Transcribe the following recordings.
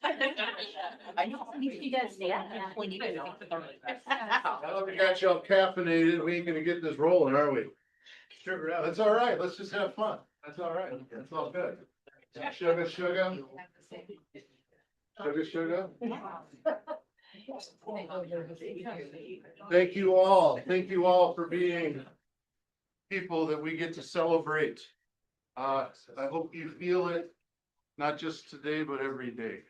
I know. You guys stand. We need to know. Now we got you all caffeinated. We ain't gonna get this rolling, are we? Sure, that's all right. Let's just have fun. That's all right. That's all good. Sugar, sugar. Sugar, sugar. Thank you all. Thank you all for being people that we get to celebrate. I hope you feel it, not just today, but every day.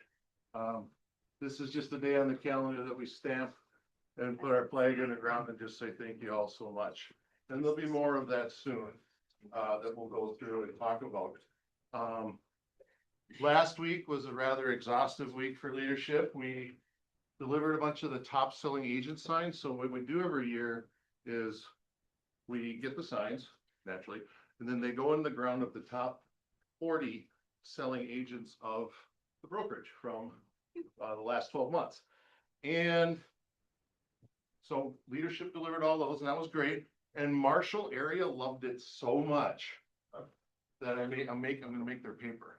This is just a day on the calendar that we stamp and put our flag in the ground and just say thank you all so much. And there'll be more of that soon that we'll go through and talk about. Last week was a rather exhaustive week for leadership. We delivered a bunch of the top selling agent signs. So what we do every year is we get the signs naturally, and then they go in the ground of the top 40 selling agents of the brokerage from the last 12 months. And so leadership delivered all those, and that was great. And Marshall area loved it so much that I'm gonna make their paper.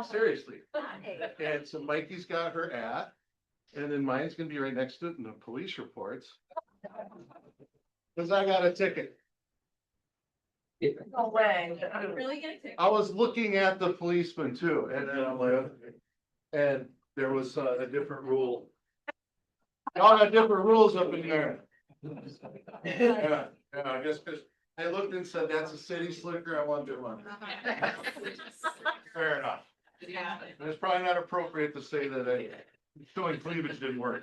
Seriously. And so Mikey's got her ad, and then mine's gonna be right next to it in the police reports. Cause I got a ticket. No way. Really gonna take. I was looking at the policeman too, and then I'm like, and there was a different rule. Y'all got different rules up in there. Yeah, just because I looked and said, that's a city slicker, I want their money. Fair enough. Yeah. And it's probably not appropriate to say that showing cleavage didn't work.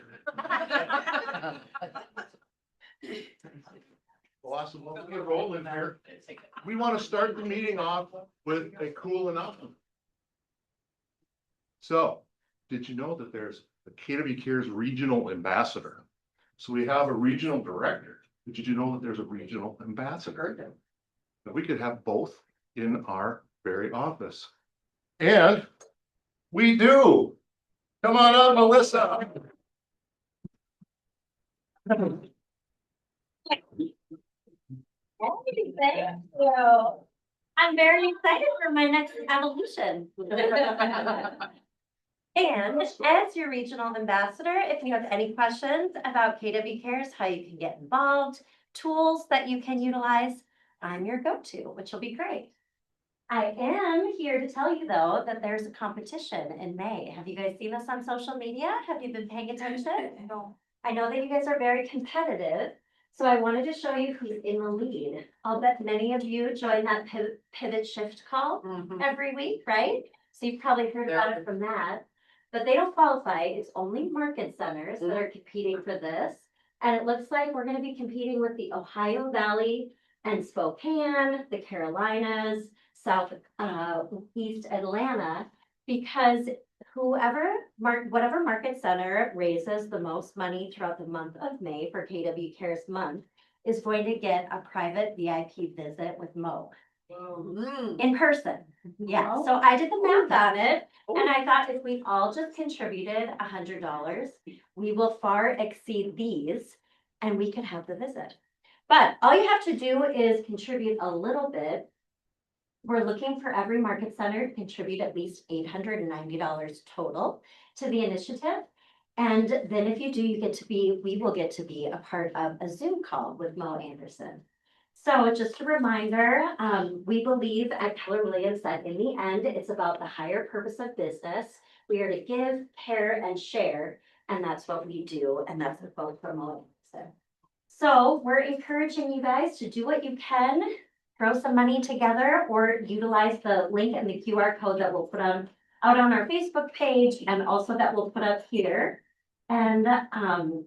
Well, awesome. Let's get rolling here. We want to start the meeting off with a cool announcement. So, did you know that there's a KW Cares regional ambassador? So we have a regional director. Did you know that there's a regional ambassador? That we could have both in our very office. And we do. Come on up, Melissa. Thank you. I'm very excited for my next evolution. And as your regional ambassador, if you have any questions about KW Cares, how you can get involved, tools that you can utilize, I'm your go-to, which will be great. I am here to tell you though that there's a competition in May. Have you guys seen this on social media? Have you been paying attention? No. I know that you guys are very competitive, so I wanted to show you who's in the lead. I'll bet many of you join that pivot shift call every week, right? So you've probably heard about it from that. But they don't qualify. It's only market centers that are competing for this. And it looks like we're going to be competing with the Ohio Valley and Spokane, the Carolinas, Southeast Atlanta, because whatever market center raises the most money throughout the month of May for KW Cares month is going to get a private VIP visit with Mo. In person. Yeah, so I did the math on it, and I thought if we all just contributed $100, we will far exceed these, and we could have the visit. But all you have to do is contribute a little bit. We're looking for every market center to contribute at least $890 total to the initiative. And then if you do, we will get to be a part of a Zoom call with Mo Anderson. So just a reminder, we believe at Keller Williams that in the end, it's about the higher purpose of business. We are to give, care, and share, and that's what we do, and that's what we'll promote. So we're encouraging you guys to do what you can, throw some money together, or utilize the link and the QR code that we'll put out on our Facebook page, and also that we'll put up here. And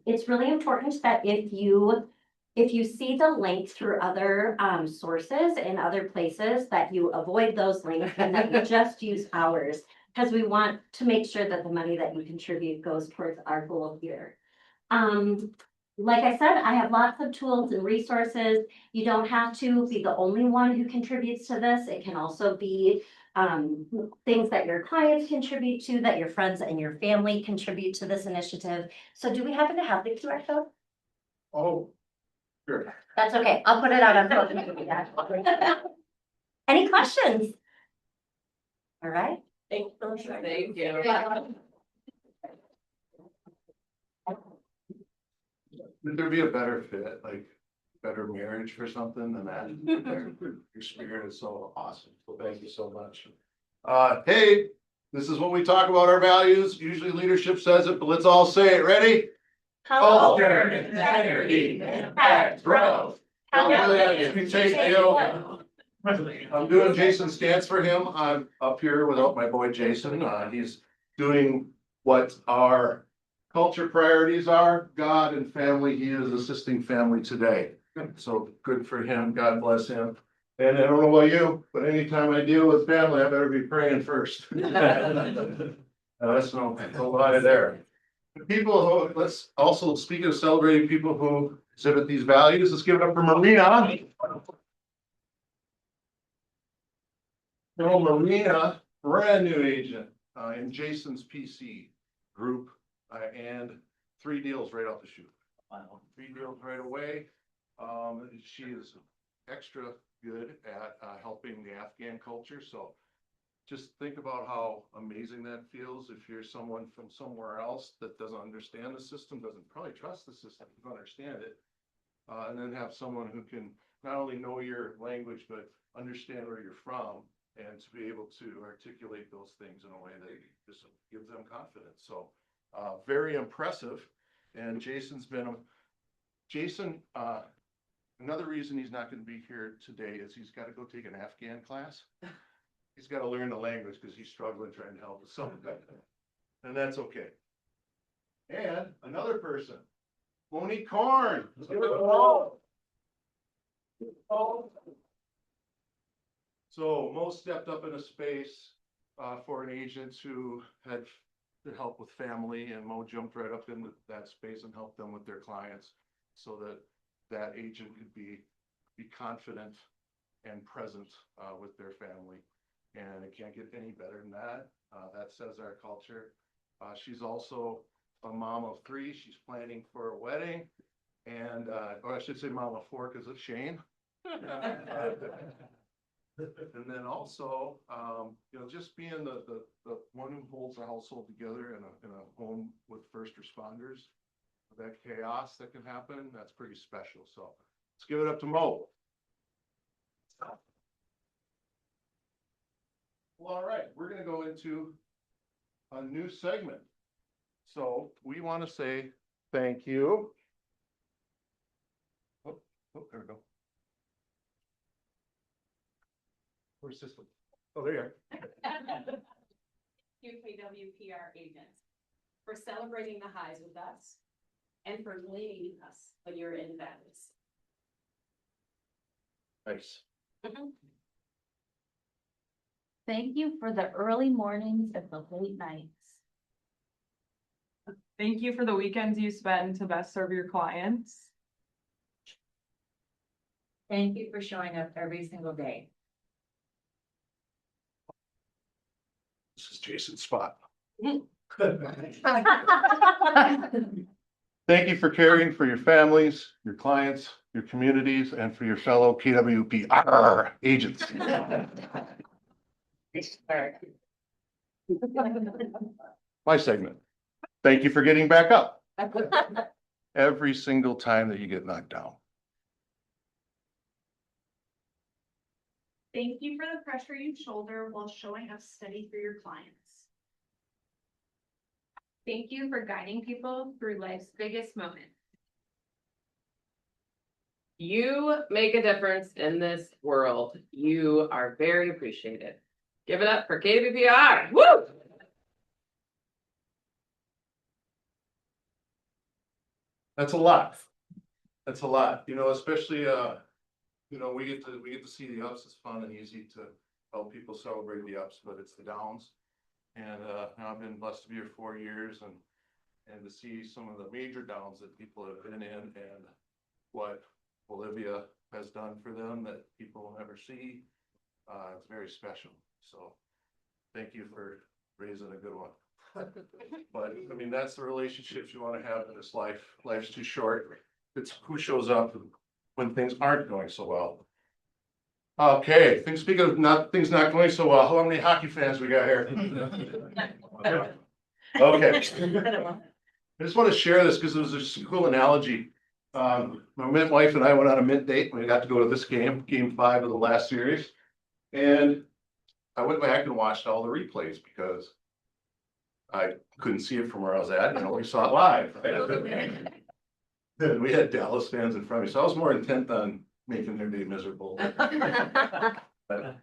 it's really important that if you see the link through other sources in other places, that you avoid those links and that you just use ours, because we want to make sure that the money that you contribute goes towards our goal here. Like I said, I have lots of tools and resources. You don't have to be the only one who contributes to this. It can also be things that your clients contribute to, that your friends and your family contribute to this initiative. So do we happen to have the QR code? Oh. Sure. That's okay. I'll put it out on social media. Any questions? All right. Thank you. Would there be a better fit, like better marriage for something than that? Your spirit is so awesome. So thank you so much. Hey, this is when we talk about our values. Usually leadership says it, but let's all say it. Ready? Culture, integrity, impact, growth. I'm doing Jason's stance for him. I'm up here without my boy Jason. He's doing what our culture priorities are, God and family. He is assisting family today. So good for him. God bless him. And I don't know about you, but anytime I deal with family, I better be praying first. That's no lie there. People who, let's also, speaking of celebrating people who exhibit these values, let's give it up for Marina. Marina, brand new agent in Jason's PC group and 3 deals right off the chute. Wow. 3 deals right away. She is extra good at helping the Afghan culture. So just think about how amazing that feels if you're someone from somewhere else that doesn't understand the system, doesn't probably trust the system, doesn't understand it. And then have someone who can not only know your language, but understand where you're from and to be able to articulate those things in a way that just gives them confidence. So very impressive. And Jason's been, another reason he's not going to be here today is he's got to go take an Afghan class. He's got to learn the language because he's struggling trying to help with something. And that's okay. And another person, Monique Korn. So Mo stepped up in a space for an agent who had to help with family, and Mo jumped right up into that space and helped them with their clients so that that agent could be confident and present with their family. And it can't get any better than that. That says our culture. She's also a mom of 3. She's planning for a wedding. And, or I should say mom of 4 because of Shane. And then also, you know, just being the one who holds the household together in a home with first responders, that chaos that can happen, that's pretty special. So let's give it up to Mo. Well, all right, we're going to go into a new segment. So we want to say thank you. Oh, there we go. Where's this one? Oh, there you are. UKWPR agents for celebrating the highs with us and for leading us when you're in valleys. Nice. Thank you for the early mornings and the late nights. Thank you for the weekends you spend to best serve your clients. Thank you for showing up every single day. This is Jason's spot. Thank Thank you for caring for your families, your clients, your communities, and for your fellow KWPR agents. My segment. Thank you for getting back up every single time that you get knocked down. Thank you for the pressure you shoulder while showing up steady for your clients. Thank you for guiding people through life's biggest moment. You make a difference in this world. You are very appreciated. Give it up for KWPR. Woo! That's a lot. That's a lot, you know, especially, you know, we get to see the ups. It's fun and easy to help people celebrate the ups, but it's the downs. And now I've been blessed to be here 4 years and to see some of the major downs that people have been in and what Olivia has done for them that people will never see. It's very special. So thank you for raising a good one. But I mean, that's the relationships you want to have in this life. Life's too short. It's who shows up when things aren't going so well. Okay, speaking of things not going so well, how many hockey fans we got here? Okay. I just want to share this because it was a cool analogy. My mint wife and I went on a mint date. We got to go to this game 5 of the last series. And I went back and watched all the replays because I couldn't see it from where I was at. We saw it live. Right? And we had Dallas fans in front of me, so I was more intent on making their day miserable. But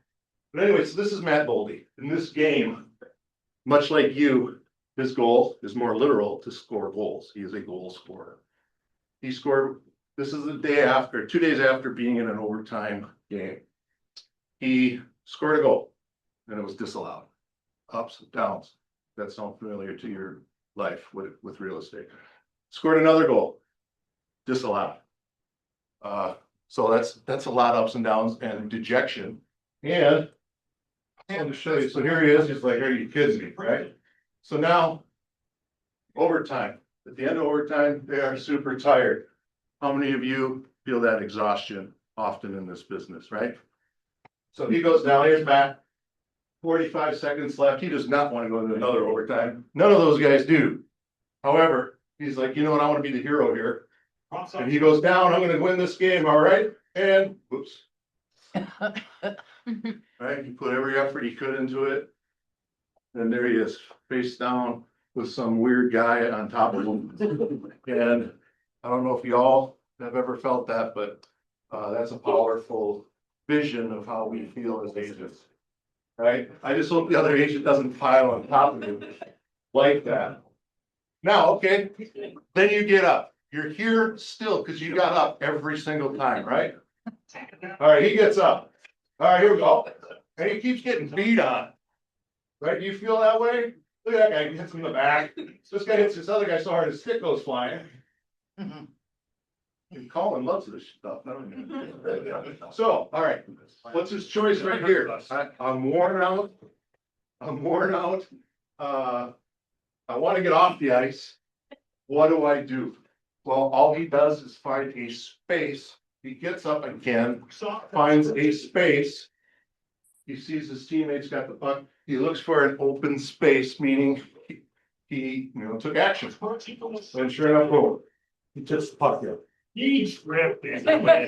anyway, so this is Matt Boldy. In this game, much like you, his goal is more literal to score goals. He is a goal scorer. He scored, this is the day after, 2 days after being in an overtime game. He scored a goal and it was disallowed. Ups and downs. That sounds familiar to your life with real estate. Scored another goal, disallowed. So that's a lot of ups and downs and dejection. And I want to show you. So here he is. He's like, "Are you kidding me?" Right? So now, overtime. At the end of overtime, they are super tired. How many of you feel that exhaustion often in this business, right? So he goes down. Here's Matt. 45 seconds left. He does not want to go into another overtime. None of those guys do. However, he's like, you know what? I want to be the hero here. And he goes down. I'm going to win this game. All right. And whoops. Right. He put every effort he could into it. And there he is, face down with some weird guy on top of him. And I don't know if y'all have ever felt that, but that's a powerful vision of how we feel as agents. Right? I just hope the other agent doesn't pile on top of you like that. Now, okay, then you get up. You're here still because you got up every single time, right? All right, he gets up. All right, here we go. And he keeps getting beat on. Right? Do you feel that way? Look at that guy, he hits him in the back. This guy hits this other guy so hard his stick goes flying. And Colin loves this stuff. So, all right, what's his choice right here? I'm worn out. I'm worn out. I want to get off the ice. What do I do? Well, all he does is find a space. He gets up again, finds a space. He sees his teammates got the puck. He looks for an open space, meaning he took action. And sure enough, boom, he tips the puck in. He's ripped it. What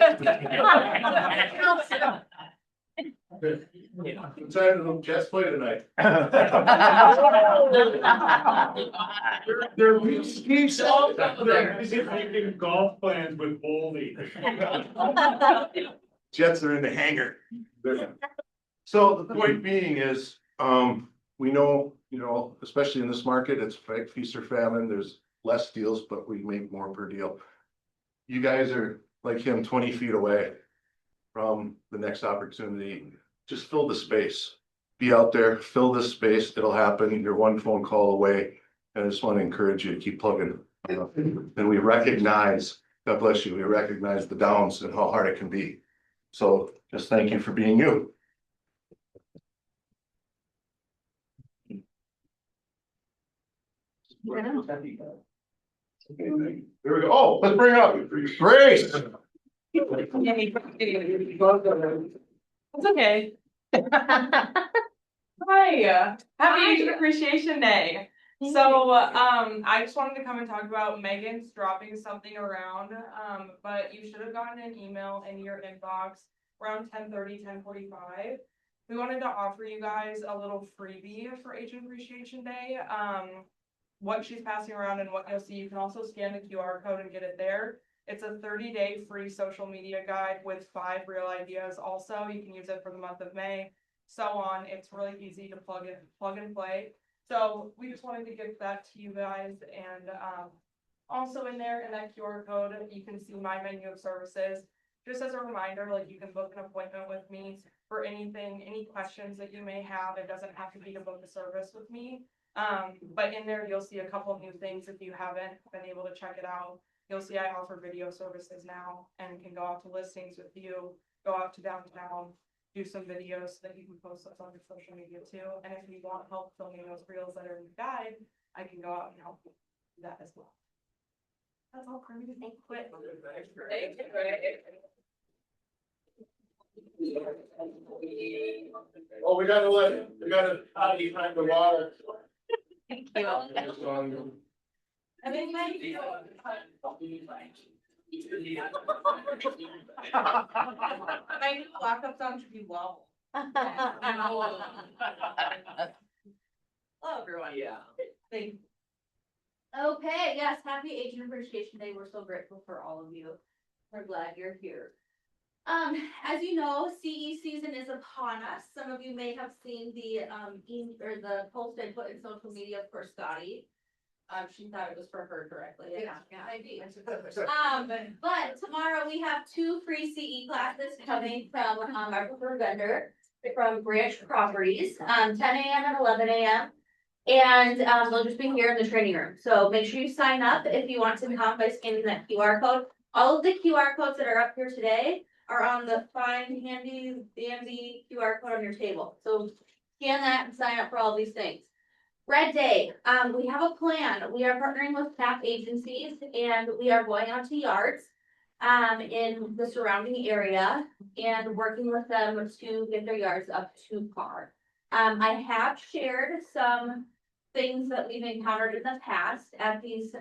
time do the Jets play tonight? They're he's all there. He's making golf plans with Boldy. Jets are in the hangar. So the point being is, we know, especially in this market, it's feast or famine. There's less deals, but we make more per deal. You guys are like him, 20 feet away from the next opportunity. Just fill the space. Be out there, fill this space. It'll happen. You're one phone call away. And I just want to encourage you to keep plugging. And we recognize, God bless you, we recognize the downs and how hard it can be. So just thank you for being you. There we go. Oh, let's bring it up. Grace. It's okay. Hi, happy Agent Appreciation Day. So, I just wanted to come and talk about Megan's dropping something around, but you should have gotten an email in your inbox around 10:30, 10:45. We wanted to offer you guys a little freebie for Agent Appreciation Day. What she's passing around and what you'll see, you can also scan the QR code and get it there. It's a 30-day free social media guide with 5 real ideas. Also, you can use it for the month of May, so on. It's really easy to plug and play. So we just wanted to give that to you guys. And also in there in that QR code, you can see my menu of services. Just as a reminder, like you can book an appointment with me for anything, any questions that you may have. It doesn't have to be to book a service with me. But in there, you'll see a couple of new things if you haven't been able to check it out. You'll see I offer video services now and can go out to listings with you, go out to downtown, do some videos so that you can post those on your social media too. And if you want help filming those reels that are in the guide, I can go out and help you do that as well. That's all for me. Thank you. Oh, we gotta, behind the water. Thank you. I mean, My new walk-up song should be wobble. Hello, Everyone. Yeah. Thank you. Okay, yes, happy Agent Appreciation Day. We're so grateful for all of you. We're glad you're here. As you know, CE season is upon us. Some of you may have seen the, or the post I put in social media for Scotty. She thought it was for her directly. Maybe. But tomorrow we have 2 free CE classes coming from, our preferred vendor from Branch Properties, 10 a.m. and 11 a.m. And, they'll just be here in the training room. So make sure you sign up if you want to come by scanning that QR code. All of the QR codes that are up here today are on the fine handy dandy QR code on your table. So scan that and sign up for all these things. Red Day, we have a plan. We are partnering with staff agencies and we are going out to yards in the surrounding area and working with them to get their yards up to par. I have shared some things that we've encountered in the past at these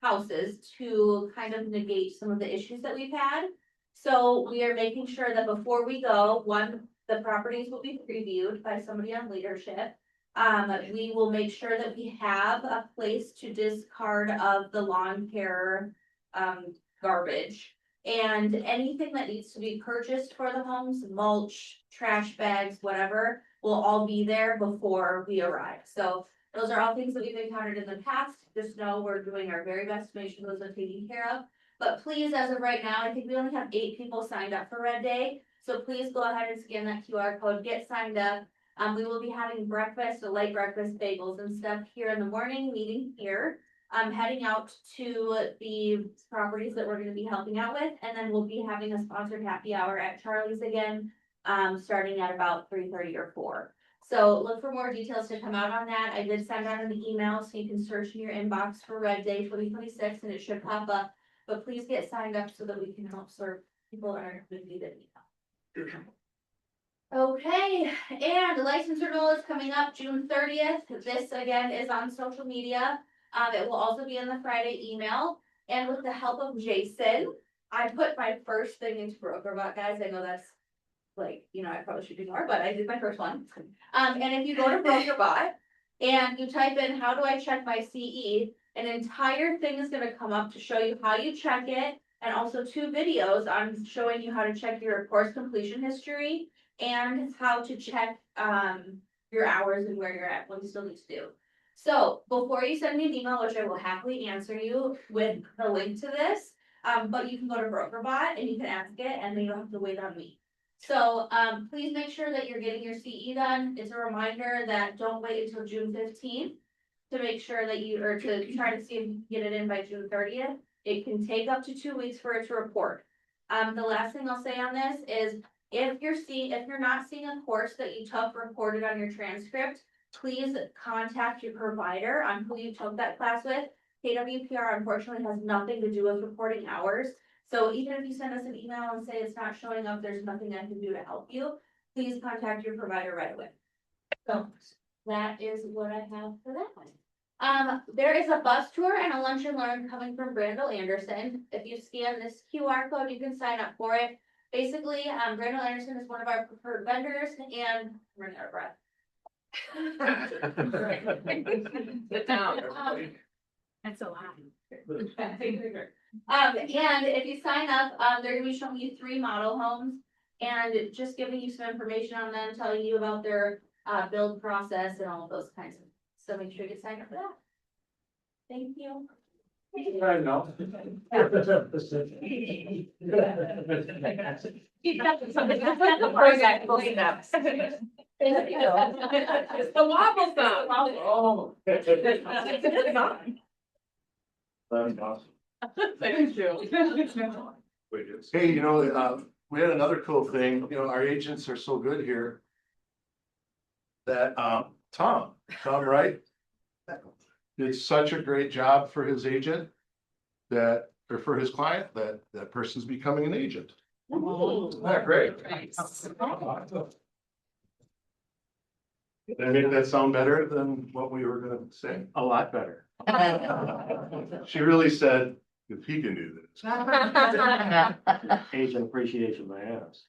houses to kind of negate some of the issues that we've had. So we are making sure that before we go, one, the properties will be previewed by somebody on leadership. We will make sure that we have a place to discard of the lawn care, garbage. And anything that needs to be purchased for the homes, mulch, trash bags, whatever, will all be there before we arrive. So those are all things that we've encountered in the past. Just know we're doing our very best to make sure those are taken care of. But please, as of right now, I think we only have 8 people signed up for Red Day. So please go ahead and scan that QR code, get signed up. We will be having breakfast, a light breakfast, bagels and stuff here in the morning, meeting here. I'm heading out to the properties that we're gonna be helping out with, and then we'll be having a sponsored happy hour at Charlie's again, starting at about 3:30 or 4. So look for more details to come out on that. I did send out an email, so you can search in your inbox for Red Day 2026, and it should pop up. But please get signed up so that we can help serve people in our community that need help. Okay, and the license renewal is coming up June 30th. This again is on social media. It will also be in the Friday email. And with the help of Jason, I put my first thing into BrokerBot, guys. I know that's like, I probably should do more, but I did my first one. And if you go to BrokerBot and you type in, how do I check my CE? An entire thing is gonna come up to show you how you check it. And also 2 videos on showing you how to check your course completion history and how to check your hours and where you're at, what you still need to do. So before you send me an email, which I will happily answer you with the link to this, but you can go to BrokerBot and you can ask it and then you don't have to wait on me. So please make sure that you're getting your CE done. It's a reminder that don't wait until June 15th to make sure that or to try to see if you can get it in by June 30th. It can take up to 2 weeks for it to report. The last thing I'll say on this is if you're not seeing a course that you took reported on your transcript, please contact your provider on who you took that class with. KWPR unfortunately has nothing to do with reporting hours. So even if you send us an email and say it's not showing up, there's nothing I can do to help you, please contact your provider right away. So that is what I have for that one. There is a bus tour and a lunch and learn coming from Brandel Anderson. If you scan this QR code, you can sign up for it. Basically, Brandel Anderson is one of our preferred vendors and I'm running out of breath. Sit down. That's a lot. And if you sign up, they're gonna be showing you 3 model homes and just giving you some information on them, telling you about their build process and all of those kinds of things. So make sure you get signed up for that. Thank you. I know. It's the wobble song. Oh. Thank you. Hey, we had another cool thing, our agents are so good here. That, Tom, Wright. Did such a great job for his agent. Or for his client, that person's becoming an agent. Great. Did I make that sound better than what we were gonna say? A lot better. She really said, if he can do this. Agent appreciation my ass.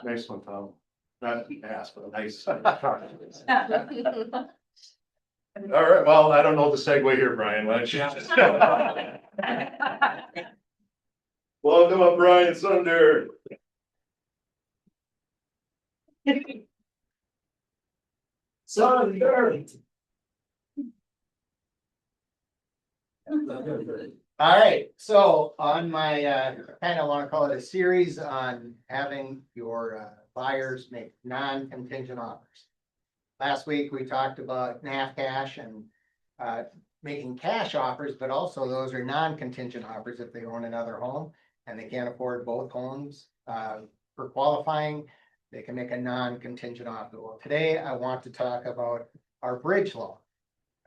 Nice one, Tom. Not ass, but nice. All right, well, I don't know the segue here, Brian. Why don't you just? Welcome up, Brian Sunder. Sunder. All right, so on my, kind of want to call it a series on having your buyers make non-contingent offers. Last week, we talked about half cash and making cash offers, but also those are non-contingent offers if they own another home and they can't afford both homes. For qualifying, they can make a non-contingent offer. Well, today I want to talk about our bridge loan.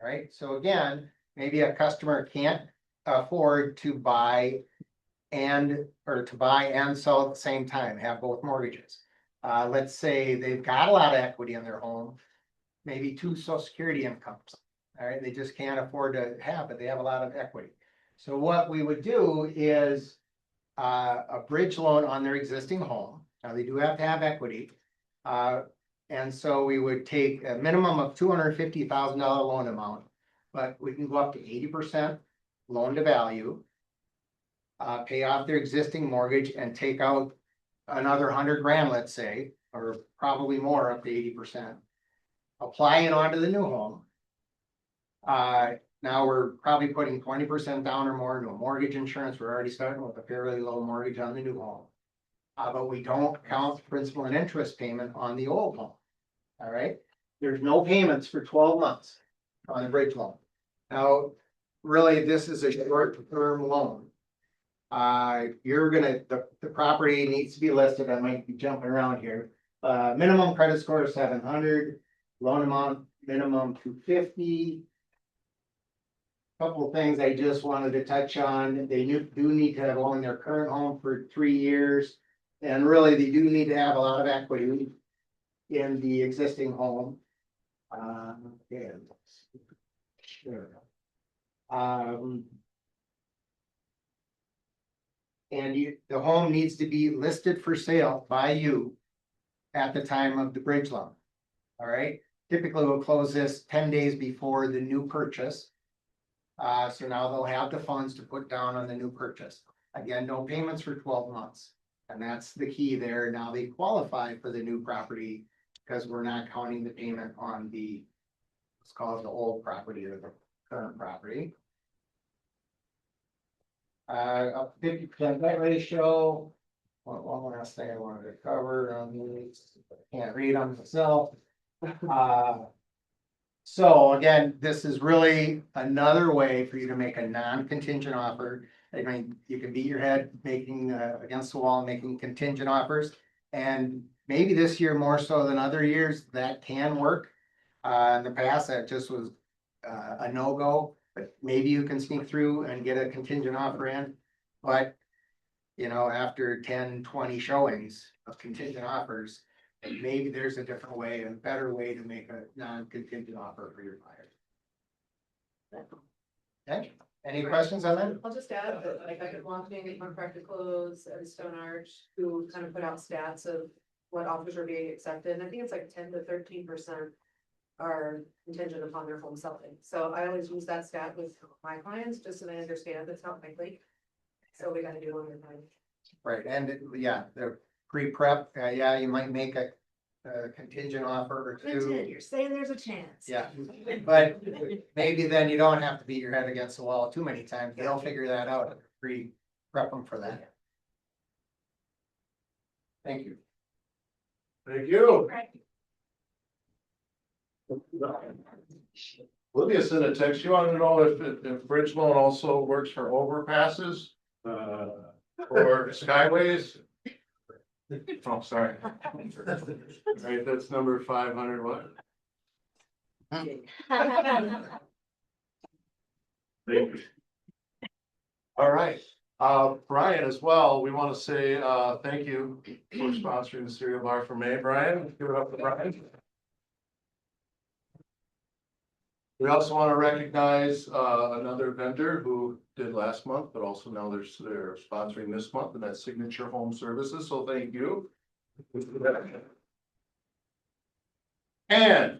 All right, so again, maybe a customer can't afford to buy and sell at the same time, have both mortgages. Let's say they've got a lot of equity in their home, maybe 2 Social Security incomes. All right, they just can't afford to have it. They have a lot of equity. So what we would do is a bridge loan on their existing home. Now they do have to have equity. And so we would take a minimum of $250,000 loan amount, but we can go up to 80% loan to value. Pay off their existing mortgage and take out another 100 grand, let's say, or probably more, up to 80%. Apply it onto the new home. Now we're probably putting 20% down or more into a mortgage insurance. We're already starting with a fairly low mortgage on the new home. But we don't count principal and interest payment on the old home. All right, there's no payments for 12 months on the bridge loan. Now, really, this is a short-term loan. The property needs to be listed. I might be jumping around here. Minimum credit score is 700, loan amount minimum 250. Couple of things I just wanted to touch on. They do need to have owned their current home for 3 years. And really, they do need to have a lot of equity in the existing home. Yeah. Sure. The home needs to be listed for sale by you at the time of the bridge loan. All right, typically we'll close this 10 days before the new purchase. So now they'll have the funds to put down on the new purchase. Again, no payments for 12 months. And that's the key there. Now they qualify for the new property because we're not counting the payment on the, let's call it the old property or the current property. Up to 50% debt ratio. One last thing I wanted to cover on these, can't read on myself. So again, this is really another way for you to make a non-contingent offer. I mean, you can beat your head making against the wall, making contingent offers. And maybe this year more so than other years, that can work. In the past, that just was a no-go, but maybe you can sneak through and get a contingent offer in. But, you know, after 10, 20 showings of contingent offers, maybe there's a different way, a better way to make a non-contingent offer for your buyer. Okay, any questions on that? I'll just add that, like, I could walk in and contract close and Stone Arch, who kind of put out stats of what offers are being accepted, and I think it's like 10 to 13% are contingent upon their home selling. So I always use that stat with my clients, just so they understand it's not likely. So we gotta do one at a time. Right, and yeah, the pre-prep, yeah, you might make a contingent offer or two. You're saying there's a chance. Yeah, but maybe then you don't have to beat your head against the wall too many times. They'll figure that out. Pre-prep them for that. Thank you. Thank you. Olivia sent a text. You want to know if bridge loan also works for overpasses? Or skyways? Oh, sorry. Right, that's number 500, what? Thank you. All right, Brian as well, we want to say, thank you for sponsoring the cereal bar for May, Brian, give it up for Brian. We also want to recognize, another vendor who did last month, but also now they're sponsoring this month, and that's Signature Home Services, so thank you. And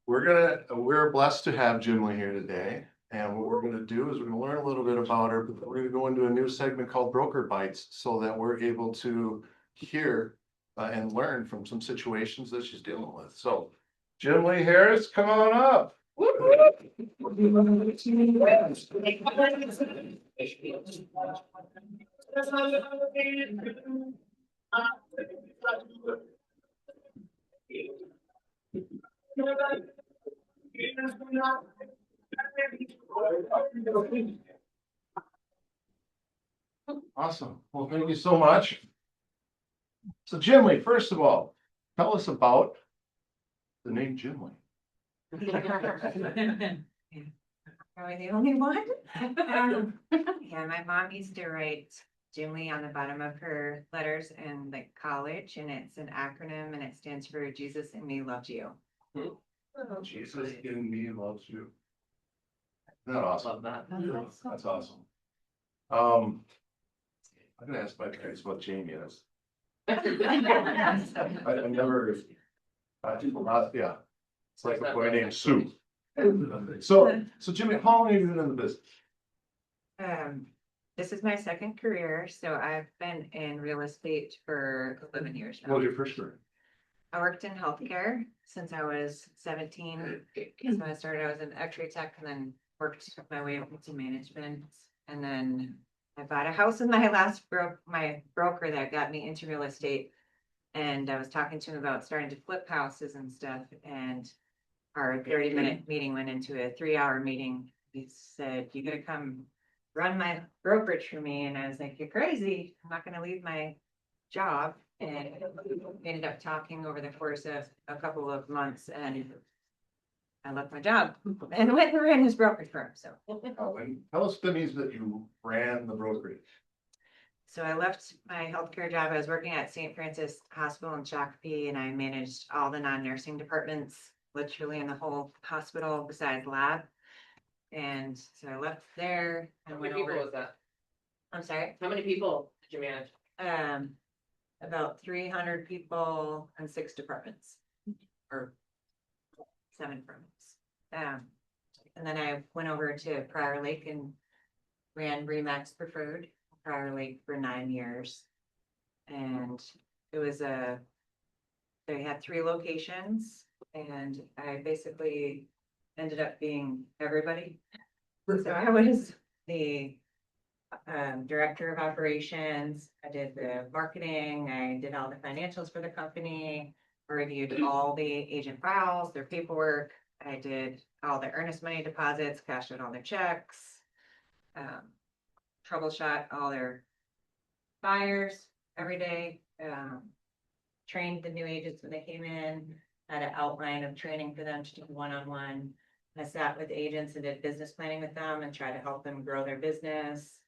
we're blessed to have Jim Lee here today. And what we're gonna do is we're gonna learn a little bit about her, but we're gonna go into a new segment called Broker Bites so that we're able to hear and learn from some situations that she's dealing with. So Jim Lee Harris, come on up. Awesome. Well, thank you so much. So Jim Lee, first of all, tell us about the name Jim Lee. Probably the only one. Yeah, my mom used to write Jim Lee on the bottom of her letters in like college, and it's an acronym and it stands for Jesus in Me Loves You. Jesus in me loves you. Isn't that awesome? That's awesome. I'm gonna ask my parents what Jamie is. I never, yeah. It's like a boy named Sue. So Jimmy, how long have you been in the business? This is my second career, so I've been in real estate for 11 years What now. was your first career? I worked in healthcare since I was 17. So I started, I was an X-ray tech and then worked my way up into management. And then I bought a house in my last my broker that got me into real estate. And I was talking to him about starting to flip houses and stuff. And our 30-minute meeting went into a 3-hour meeting. He said, "You gotta come run my brokerage for me." And I was like, "You're crazy. I'm not gonna leave my job." And we ended up talking over the course of a couple of months, and I left my job and went and ran his brokerage firm. So And tell us the means that you ran the brokerage. So I left my healthcare job. I was working at St. Francis Hospital in Shakopee, and I managed all the non-nursing departments, literally in the whole hospital besides lab. And so I left there and How went many people over. was that? I'm sorry, How many people did you manage? about 300 people and 6 departments, or 7 departments. And then I went over to Prior Lake and ran Remax Preferred Prior Lake for 9 years. And it was they had 3 locations, and I basically ended up being everybody. So I was the director of operations. I did the marketing. I did all the financials for the company. I reviewed all the agent files, their paperwork. I did all the earnest money deposits, cashed out all their checks, troubleshot all their buyers every day, trained the new agents when they came in, had an outline of training for them to do one-on-one. I sat with agents and did business planning with them and tried to help them grow their business.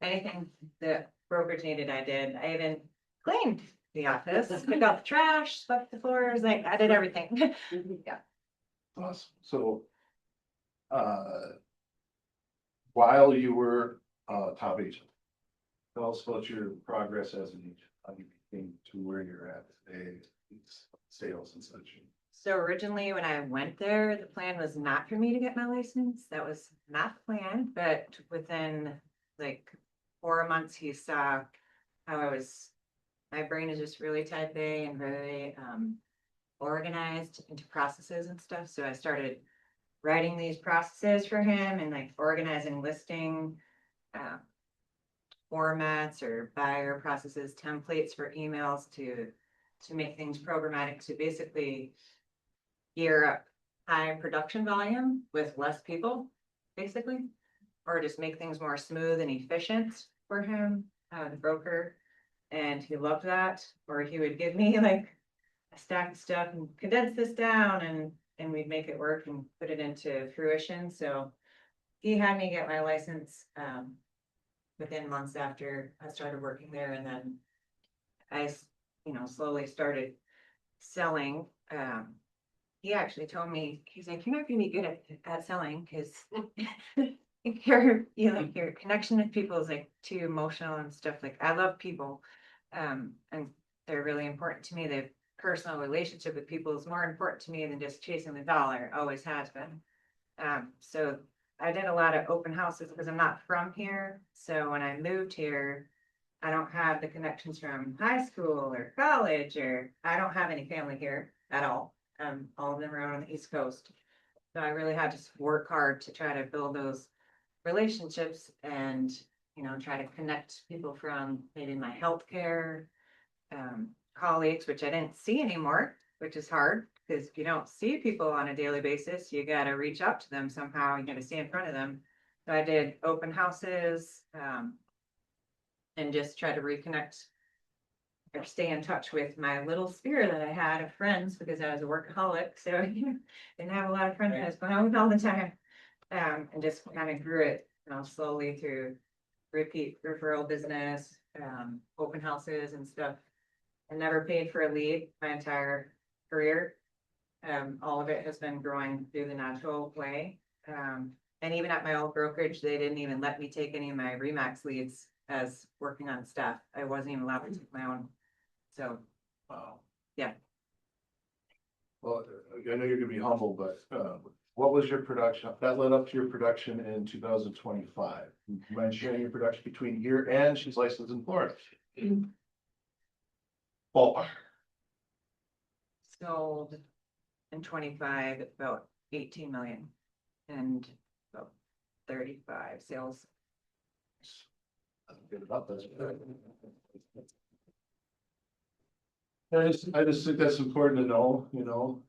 Anything that brokerage needed, I did. I even cleaned the office, picked out the trash, swept the floors, like I did everything. Yeah. Awesome. So, while you were top agent, tell us about your progress as an agent, how you came to where you're at today, sales and such. So originally, when I went there, the plan was not for me to get my license. That was not the plan, but within like 4 months, he saw how my brain is just really type A and really organized into processes and stuff. So I started writing these processes for him and like organizing listing formats or buyer processes, templates for emails to make things programmatic, to basically gear up high production volume with less people, basically, or just make things more smooth and efficient for him, the broker. And he loved that. Or he would give me like a stack of stuff and condense this down, and we'd make it work and put it into fruition. So he had me get my license, within months after I started working there, and then slowly started selling. He actually told me, he's like, you're not gonna be good at selling, because your connection with people is like too emotional and stuff. Like, I love people, and they're really important to me. The personal relationship with people is more important to me than just chasing the dollar, always has been. So I did a lot of open houses because I'm not from here. So when I moved here, I don't have the connections from high school or college, or I don't have any family here at all. All of them are out on the East Coast. So I really had to work hard to try to build those relationships and, try to connect people from maybe my healthcare colleagues, which I didn't see anymore, which is hard because you don't see people on a daily basis. You got to reach out to them somehow. You got to stay in front of them. So I did open houses and just try to reconnect or stay in touch with my little sphere that I had of friends, because I was a workaholic. So I didn't have a lot of friends I was going out with all the time. And just kind of grew it, slowly through repeat referral business, open houses and stuff. I never paid for a lead my entire career. All of it has been growing through the natural way. And even at my old brokerage, they didn't even let me take any of my Remax leads as working on staff. I wasn't even allowed to take my own. So, Wow. Yeah. Well, I know you're gonna be humble, but, what was your production, that led up to your production in 2025? You mind sharing your production between here and she's licensed in Florida? Ballpark. sold in 25 about 18 million and about 35 sales. Good about this. I just think that's important to know,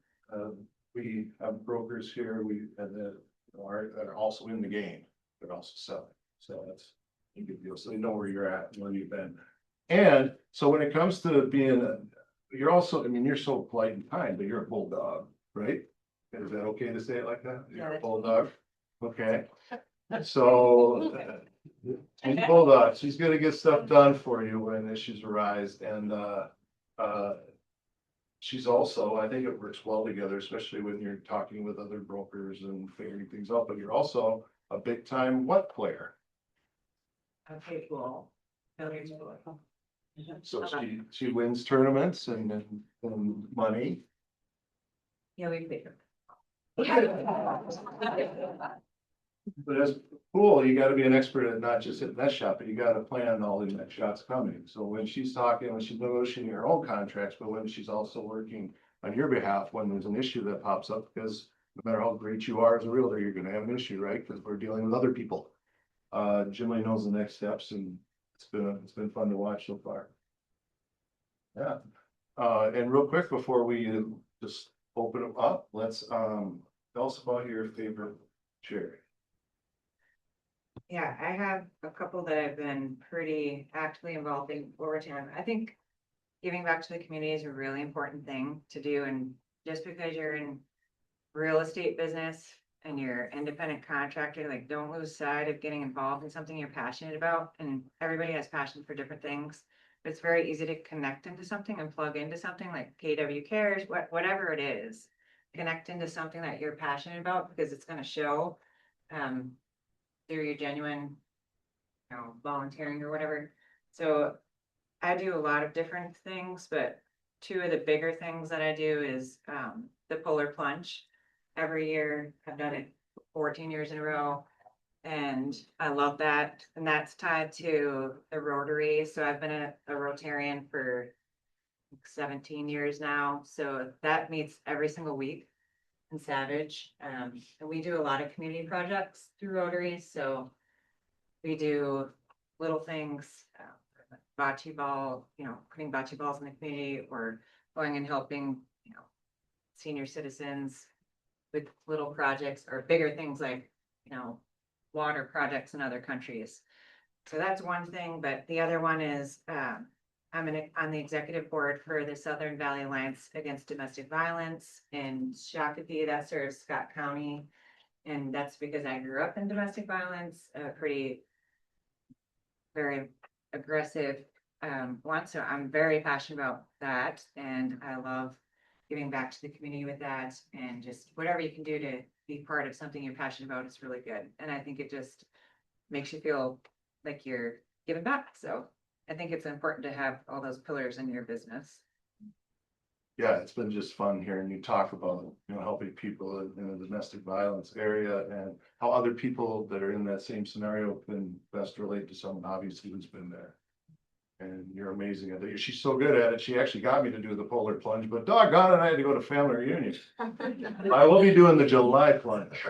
we have brokers here, are also in the game, but also selling. So that's a good deal. So they know where you're at, where you've been. And so when it comes to being, you're also, you're so polite and kind, but you're a bulldog, right? Is that okay to say it like that? You're a bulldog? Okay. So she's a bulldog. She's gonna get stuff done for you when issues arise, and she's also, I think it works well together, especially when you're talking with other brokers and figuring things out, but you're also a big time what player? Okay, cool. Billiards pool. So she wins tournaments and money. Yeah, we pick her. But as pool, you gotta be an expert at not just hitting that shot, but you gotta plan all the next shots coming. So when she's talking, when she's negotiating her own contracts, but when she's also working on your behalf, when there's an issue that pops up, because no matter how great you are as a realtor, you're gonna have an issue, right? Because we're dealing with other people. Jimmy knows the next steps, and it's been fun to watch so far. Yeah, and real quick before we just open it up, let's tell us about your favorite cherry. Yeah, I have a couple that I've been pretty actively involved in over time. I think giving back to the community is a really important thing to do. And just because you're in real estate business and you're independent contractor, like, don't lose sight of getting involved in something you're passionate about. And everybody has passion for different things. But it's very easy to connect into something and plug into something like KW Cares, whatever it is. Connect into something that you're passionate about, because it's going to show through your genuine, volunteering or whatever. So I do a lot of different things, but two of the bigger things that I do is the polar plunge. Every year, I've done it 14 years in a row, and I love that. And that's tied to the Rotary. So I've been a Rotarian for 17 years now. So that meets every single week in Savage. And we do a lot of community projects through Rotary. So we do little things, bocce ball, putting bocce balls in the community, or going and helping, senior citizens with little projects, or bigger things like, water projects in other countries. So that's one thing. But the other one is I'm on the executive board for the Southern Valley Alliance Against Domestic Violence in Shakopee, that serves Scott County. And that's because I grew up in domestic violence, pretty very aggressive one. So I'm very passionate about that. And I love giving back to the community with that. And just whatever you can do to be part of something you're passionate about is really good. And I think it just makes you feel like you're giving back. So I think it's important to have all those pillars in your business. Yeah, it's been just fun hearing you talk about, helping people in the domestic violence area and how other people that are in that same scenario can best relate to someone obviously who's been there. And you're amazing at it. She's so good at it. She actually got me to do the polar plunge, but doggone it, I had to go to family reunion. I will be doing the July plunge.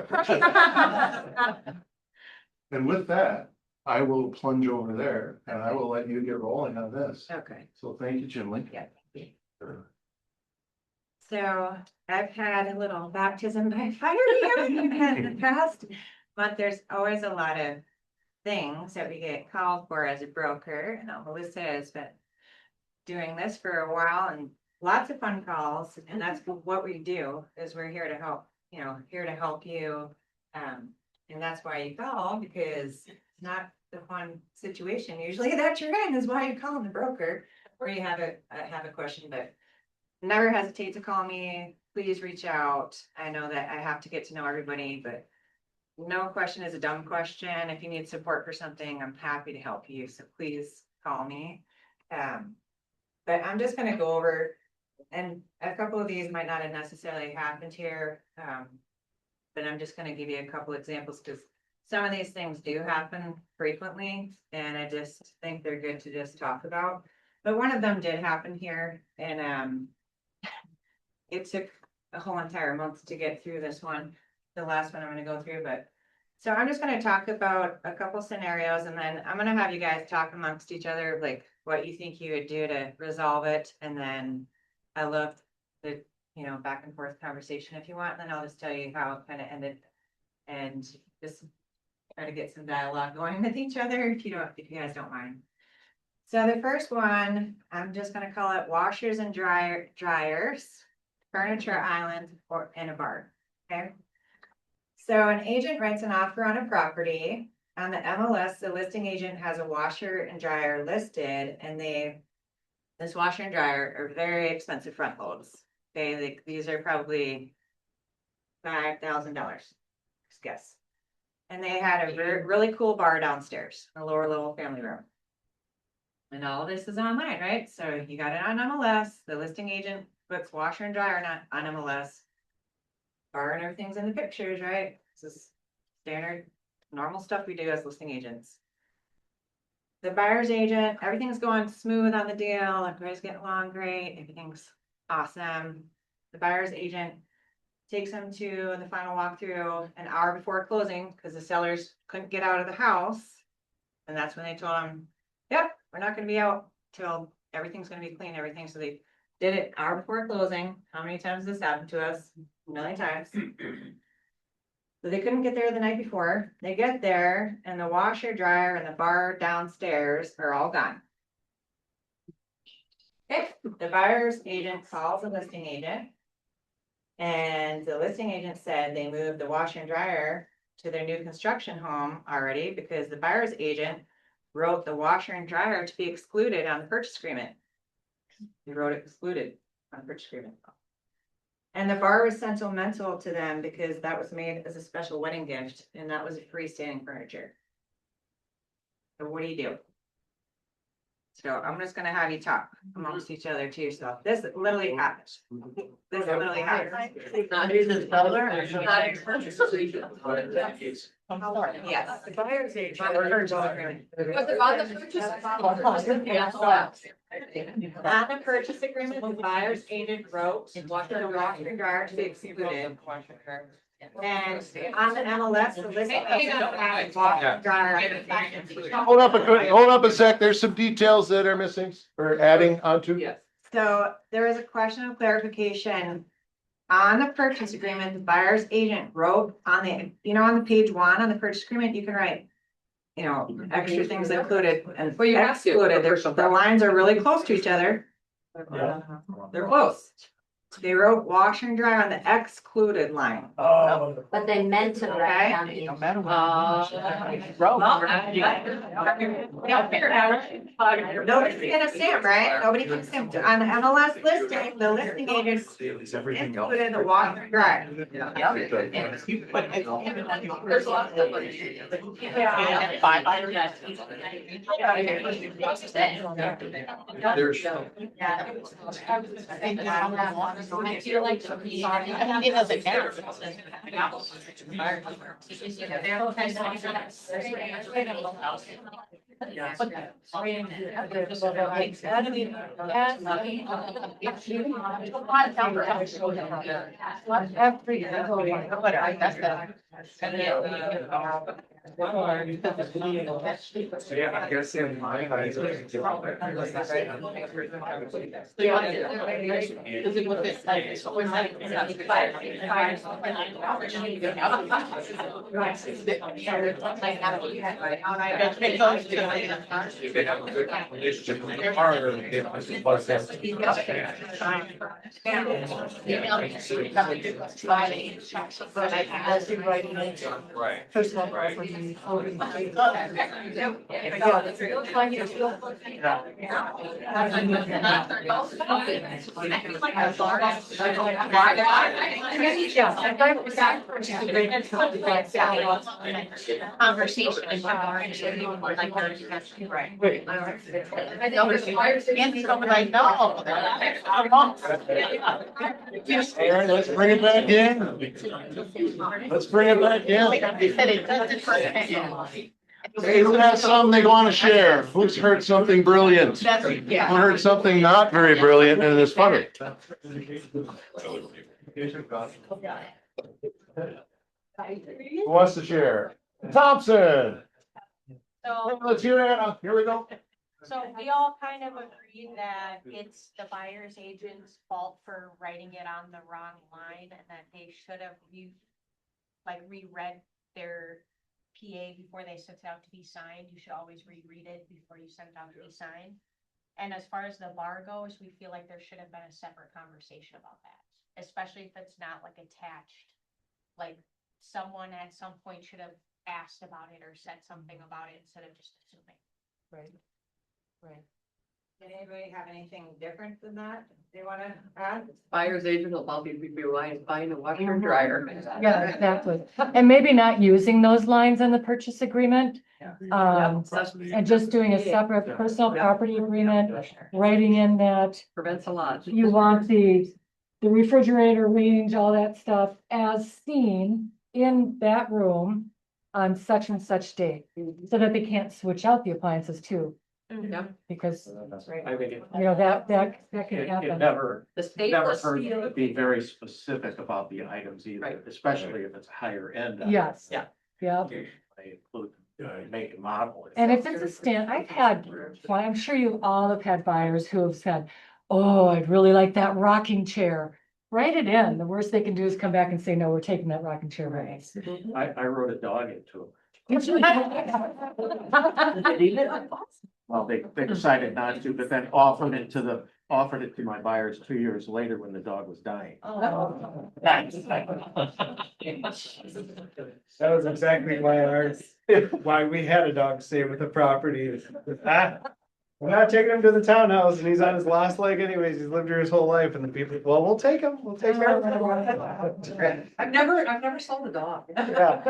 And with that, I will plunge over there and I will let you get rolling on this. Okay. So thank you, Jimmy. Yeah. So I've had a little baptism by fire here in the past, but there's always a lot of things that we get called for as a broker. And Melissa has been doing this for a while and lots of fun calls. And that's what we do is we're here to help, here to help you. And that's why you call, because it's not the fun situation usually that you're in is why you call the broker or you have a question, but never hesitate to call me. Please reach out. I know that I have to get to know everybody, but no question is a dumb question. If you need support for something, I'm happy to help you. So please call me. But I'm just going to go over, and a couple of these might not have necessarily happened here. But I'm just going to give you a couple examples because some of these things do happen frequently. And I just think they're good to just talk about. But one of them did happen here. And it took a whole entire month to get through this one. The last one I'm going to go through, but so I'm just going to talk about a couple scenarios and then I'm going to have you guys talk amongst each other, like what you think you would do to resolve it. And then I love the, back and forth conversation if you want, and then I'll just tell you how it kind of ended and just try to get some dialogue going with each other if you guys don't mind. So the first one, I'm just going to call it washers and dryers, furniture island, or in a bar. Okay. So an agent writes an offer on a property. On the MLS, the listing agent has a washer and dryer listed, and this washer and dryer are very expensive front loads. Okay, these are probably $5,000. Just guess. And they had a really cool bar downstairs, a lower level family room. And all of this is online, right? So you got it on MLS. The listing agent puts washer and dryer on MLS. Bar and everything's in the pictures, right? This is standard, normal stuff we do as listing agents. The buyer's agent, everything's going smooth on the deal. Everybody's getting along great. Everything's awesome. The buyer's agent takes them to the final walkthrough an hour before closing because the sellers couldn't get out of the house. And that's when they told them, yep, we're not going to be out till everything's going to be clean, everything. So they did it an hour before closing. How many times has this happened to us? A million times. So they couldn't get there the night before. They get there and the washer, dryer, and the bar downstairs are all gone. Okay, the buyer's agent calls the listing agent. And the listing agent said they moved the washer and dryer to their new construction home already because the buyer's agent wrote the washer and dryer to be excluded on the purchase agreement. He wrote it excluded on the purchase agreement. And the bar was sentimental to them because that was made as a special wedding gift and that was a freestanding furniture. So what do you do? So I'm just gonna have you talk amongst each other too. So this literally happens. This literally happens. Not who's the seller. Yes. The buyer's agent. Was it on the purchase? On the purchase agreement, the buyer's agent wrote the washer and dryer to be excluded. And on the MLS, the listing agent had washer and dryer. Hold up a sec. There's some details that are missing or adding onto. Yes. So there is a question of clarification. On the purchase agreement, the buyer's agent wrote on the page 1 on the purchase agreement, you can write, extra things included and Well, you have to. excluded. The lines are really close to each other. Yeah. They're close. They wrote washer and dryer on the excluded line. Oh. But they meant to write down the. Nobody's gonna stamp, right? Nobody can stamp. On the MLS listing, the listing agent included the washer and dryer. There's a lot of There's, I feel like. It doesn't matter. Yeah, I guess in my eyes. Right. Conversation. all right, let's bring it back in. Let's bring it back in. Hey, who has something they want to share? Who's heard something brilliant? Who heard something not very brilliant and is funny? Who wants to share? Thompson. So, Let's hear Anna. Here we go. so we all kind of agreed that it's the buyer's agent's fault for writing it on the wrong line and that they should have reread their PA before they sent it out to be signed. You should always reread it before you send it out to be signed. And as far as the bar goes, we feel like there should have been a separate conversation about that, especially if it's not like attached. Like someone at some point should have asked about it or said something about it instead of just assuming. Right. Right. Did anybody have anything different than that they wanna add? Buyer's agent will probably be buying a washer and dryer. Yeah, exactly. And maybe not using those lines in the purchase agreement. And just doing a separate personal property agreement, writing in that Prevents a lot. you want the refrigerator range, all that stuff as seen in that room on such and such date, so that they can't switch out the appliances too, Yep. because, I think it, you know, that can it happen. never, The never stainless hurt steel. to be very specific about the items either, Right. especially if it's higher end. Yes. Yeah. Yeah. They include, make and model. And if it's a stand, well, I'm sure you all have had buyers who have said, oh, I'd really like that rocking chair. Write it in. The worst they can do is come back and say, no, we're taking that rocking chair away. I wrote a dog into them. Well, they decided not to, but then offered it to my buyers 2 years later when the dog was dying. Oh. That was exactly why we had a dog stay with the property. We're not taking him to the townhouse and he's on his last leg anyways. He's lived here his whole life and the people, well, we'll take him. We'll take care of him. I've never sold a dog. Yeah.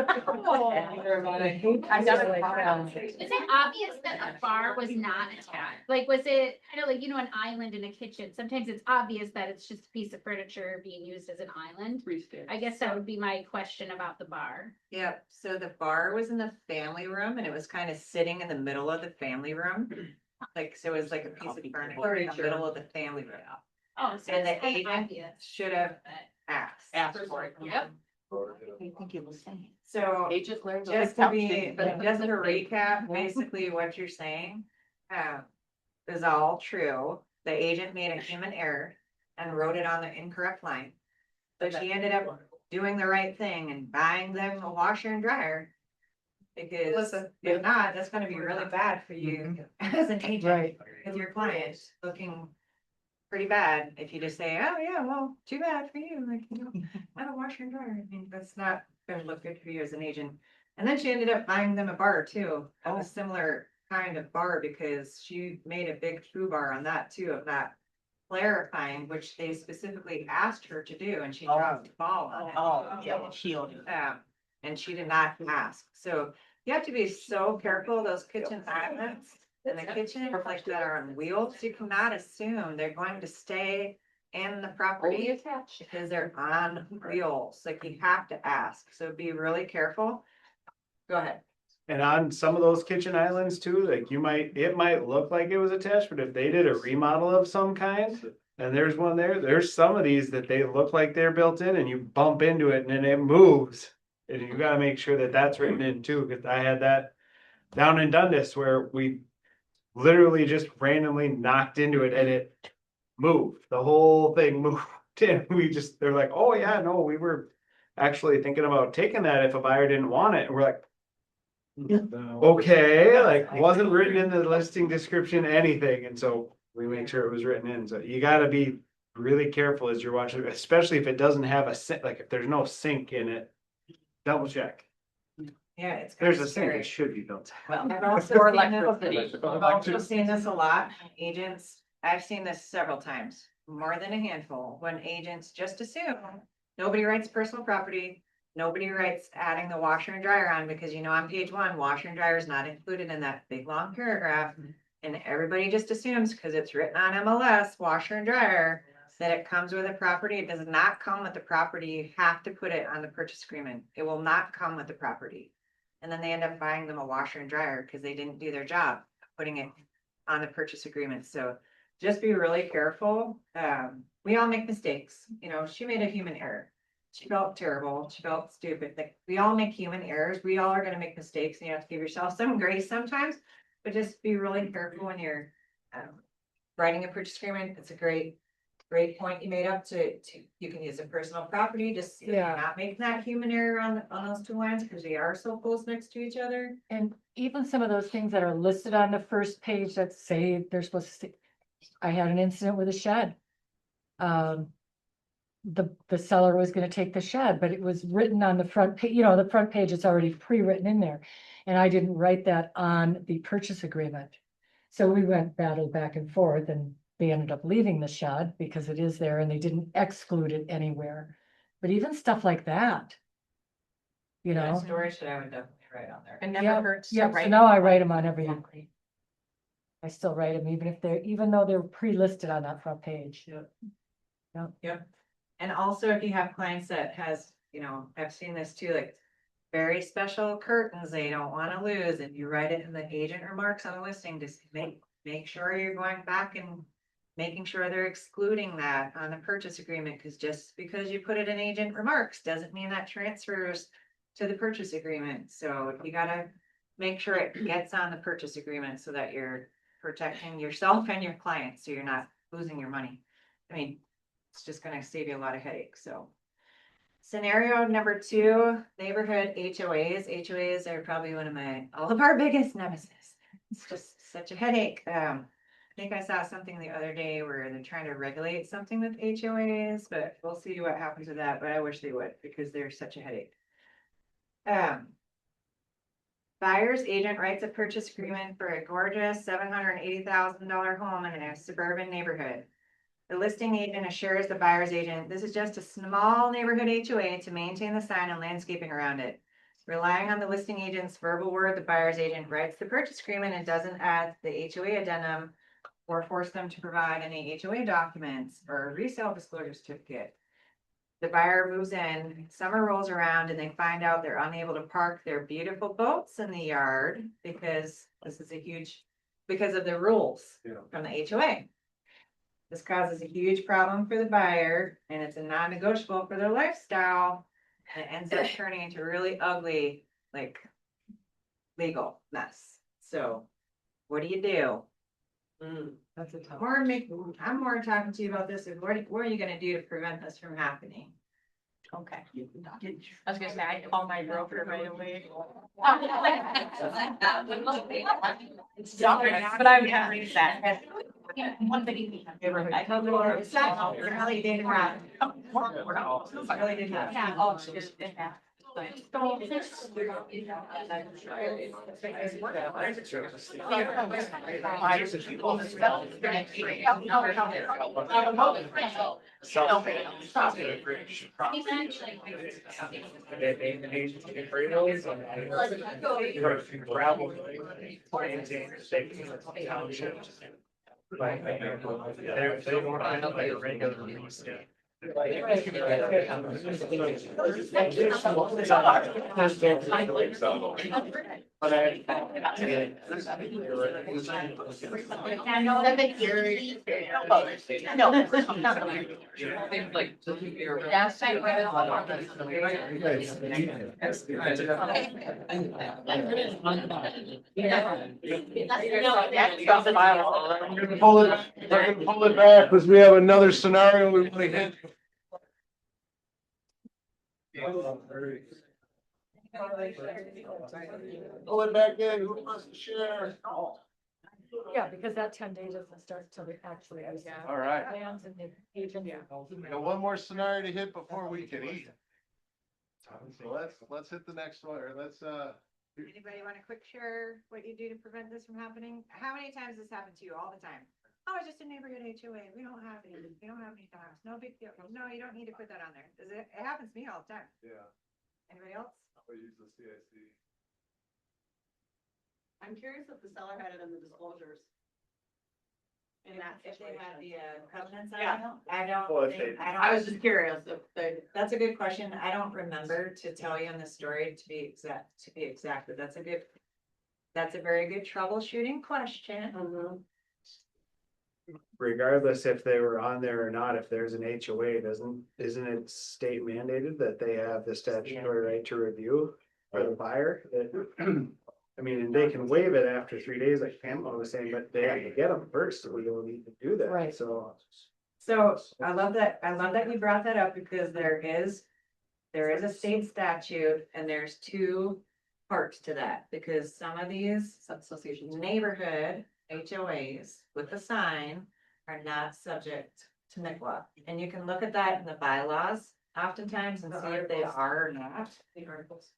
I've never. Was it obvious that a bar was not attached? Like, was it kind of like, you know, an island in a kitchen? Sometimes it's obvious that it's just a piece of furniture being used as an island. I guess that would be my question about the bar. Yep, so the bar was in the family room and it was kind of sitting in the middle of the family room. Like, so it was like a piece of furniture in the middle of the family room. Oh, so And it's the kind of agent obvious. should have asked. Ask for it. Yep. I think you will say. So Agent learns. just to recap, basically what you're saying, is all true. The agent made a human error and wrote it on the incorrect line. But she ended up doing the right thing and buying them a washer and dryer. Because if not, that's gonna be really bad for you as an agent Right. with your clients looking pretty bad if you just say, oh yeah, well, too bad for you, like, you know, I have a washer and dryer. I mean, that's not gonna look good for you as an agent. And then she ended up buying them a bar too, of a similar kind of bar, because she made a big foo bar on that too, of that clarifying, which they specifically asked her to do, and she dropped the ball on it. Yeah, shield. And she did not ask, so you have to be so careful, those kitchen islands and the kitchen, like that are on wheels, you cannot assume they're going to stay in the property attached. because they're on wheels, like you have to ask, so be really careful. Go ahead. And on some of those kitchen islands too, like it might look like it was attached, but if they did a remodel of some kind. And there's one there's some of these that they look like they're built in and you bump into it and then it moves. And you gotta make sure that that's written in too, cause I had that down in Dundas where we literally just randomly knocked into it and it moved, the whole thing moved. And they're like, oh yeah, no, we were actually thinking about taking that if a buyer didn't want it. And we're like, okay, like wasn't written in the listing description, anything, and so we make sure it was written in, so you gotta be really careful as you're watching, especially if it doesn't have a sink, like if there's no sink in it, double check. Yeah, it's. There's kinda a sink, scary. it should be, don't. Well, I've also Or seen this- electricity. I've also seen this a lot, agents, I've seen this several times, more than a handful, when agents just assume nobody writes personal property. Nobody writes adding the washer and dryer on, because you know, on page 1, washer and dryer is not included in that big long paragraph. And everybody just assumes, because it's written on MLS, washer and dryer, that it comes with the property. It does not come with the property. You have to put it on the purchase agreement. It will not come with the property. And then they end up buying them a washer and dryer because they didn't do their job, putting it on the purchase agreement. So just be really careful. We all make mistakes. You know, she made a human error. She felt terrible. She felt stupid. Like, we all make human errors. We all are gonna make mistakes, and you have to give yourself some grace sometimes. But just be really careful when you're writing a purchase agreement. It's a great point you made up to you can use a personal property, just so you're Yeah. not making that human error on those two lines, because they are so close next to each other. And even some of those things that are listed on the first page that say they're supposed to say, I had an incident with a shed. The seller was gonna take the shed, but it was written on the front page, you know, the front page is already pre-written in there. And I didn't write that on the purchase agreement. So we battled back and forth, and they ended up leaving the shed because it is there and they didn't exclude it anywhere. But even stuff like that. You Yeah, know? storage that I would definitely write on there. It never Yep, hurts to yep, so write. now I write them on every. I still write them even though they're pre-listed on that front page. Yep. And also, if you have clients that has, you know, I've seen this too, like very special curtains they don't want to lose, and you write it in the agent remarks on the listing, just make sure you're going back and making sure they're excluding that on the purchase agreement, because just because you put it in agent remarks doesn't mean that transfers to the purchase agreement. So you gotta make sure it gets on the purchase agreement so that you're protecting yourself and your client, so you're not losing your money. I mean, it's just gonna save you a lot of headaches, so. Scenario number 2, neighborhood HOAs. HOAs are probably all of our biggest nemesis. It's just such a headache. I think I saw something the other day where they're trying to regulate something with HOAs, but we'll see what happens with that, but I wish they would, because they're such a headache. Buyer's agent writes a purchase agreement for a gorgeous $780,000 home in a suburban neighborhood. The listing agent assures the buyer's agent, this is just a small neighborhood HOA to maintain the sign and landscaping around it. Relying on the listing agent's verbal word, the buyer's agent writes the purchase agreement and doesn't add the HOA addendum or force them to provide any HOA documents or resale disclosure certificate. The buyer moves in, summer rolls around, and they find out they're unable to park their beautiful boats in the yard because because of the rules from the HOA. This causes a huge problem for the buyer, and it's a non-negotiable for their lifestyle. And it ends up turning into a really ugly, like, legal mess. So what do you do? That's a tough. I'm more talking to you about this, is what are you gonna do to prevent this from happening? Okay. I was gonna say, I call my broker right away. But I'm gonna read that. One video. I told you, it's not, it really didn't happen. It really didn't happen. Yeah, oh, she just did that. Gravel. Maintainers, they townships. Like, they don't have like a regular lease. But I'm gonna pull it back because we have another scenario we want to hit. Pull it back in, who wants to share? Yeah, because that 10 days doesn't start till the actually. All right. Plans and the agent. We got one more scenario to hit before we can eat. So let's hit the next one, or let's, Anybody want to quick share what you do to prevent this from happening? How many times this happened to you all the time? Oh, it's just a neighborhood HOA. We don't have any dogs. No big deal. No, you don't need to put that on there. It happens to me all the time. yeah, Anybody else? I'll use the CIC. I'm curious if the seller had it in the disclosures. In that If they had situation. the covenants on Yeah. it? I don't Well, if think, they- I was just curious if they. that's a good question. I don't remember to tell you in the story to be exact, but that's a very good troubleshooting question. regardless if they were on there or not, if there's an HOA, isn't it state mandated that they have the statutory right to review for the buyer? That, I mean, and they can waive it after 3 days, like Pamela was saying, but they have to get them first, so we don't need to do that, Right. so. So I love that you brought that up because there is a state statute and there's two parts to that. Because some of these Associations. neighborhood HOAs with the sign are not subject to NICWA. And you can look at that in the bylaws oftentimes and see if they are or not.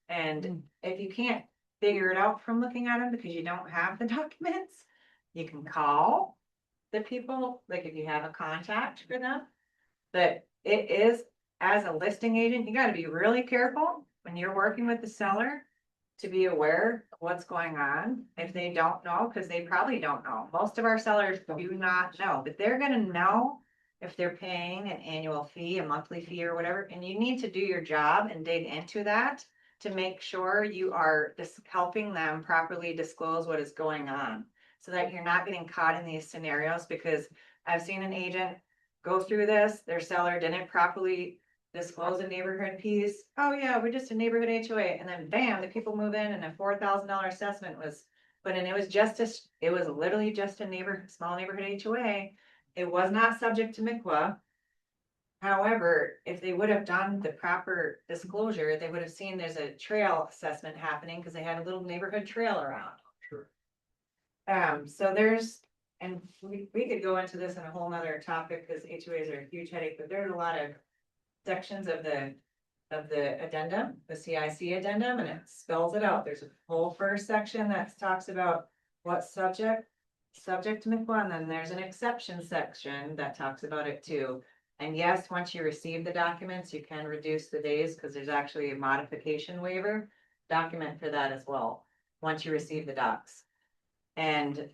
And if you can't figure it out from looking at them because you don't have the documents, you can call the people, like if you have a contact for them. But it is, as a listing agent, you gotta be really careful when you're working with the seller to be aware of what's going on if they don't know, because they probably don't know. Most of our sellers do not know, but they're gonna know if they're paying an annual fee, a monthly fee or whatever, and you need to do your job and dig into that to make sure you are just helping them properly disclose what is going on. So that you're not getting caught in these scenarios, because I've seen an agent go through this, their seller didn't properly disclose a neighborhood piece. Oh yeah, we're just a neighborhood HOA, and then bam, the people move in and a $4,000 assessment was put in. It was literally just a small neighborhood HOA. It was not subject to MICWA. However, if they would have done the proper disclosure, they would have seen there's a trail assessment happening because they had a little neighborhood trail around. Sure. So and we could go into this in a whole nother topic because HOAs are a huge headache, but there's a lot of sections of the addendum, the CIC addendum, and it spells it out. There's a whole first section that talks about what's subject to MICWA, and then there's an exception section that talks about it too. And yes, once you receive the documents, you can reduce the days because there's actually a modification waiver document for that as well, once you receive the docs. And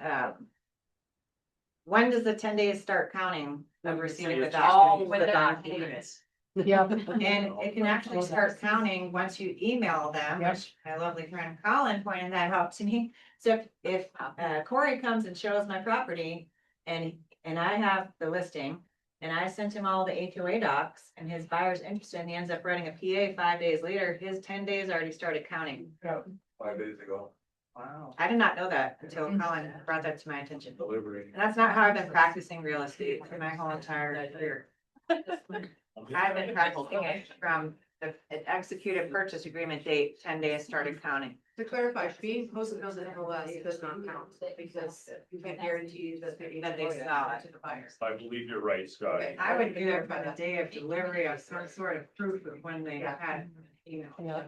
when does the 10 days start counting of receiving the documents? Yeah. And it can actually start counting once you email them, which my lovely friend Colin pointed that out to me. So if Corey comes and shows my property and I have the listing and I sent him all the HOA docs and his buyer's interested and he ends up writing a PA 5 days later, his 10 days already started counting. 5 days ago. Wow. I did not know that until Colin brought that to my attention. Delivery. And that's not how I've been practicing real estate for my whole entire career. I've been practicing it from the executed purchase agreement date, 10 days started counting. To clarify, being posted on the MLS does not count, because you can't guarantee that they saw it. to the buyer. I believe you're right, Scott. Okay. I would do it by the day of delivery of some sort of proof of when they had, Yeah.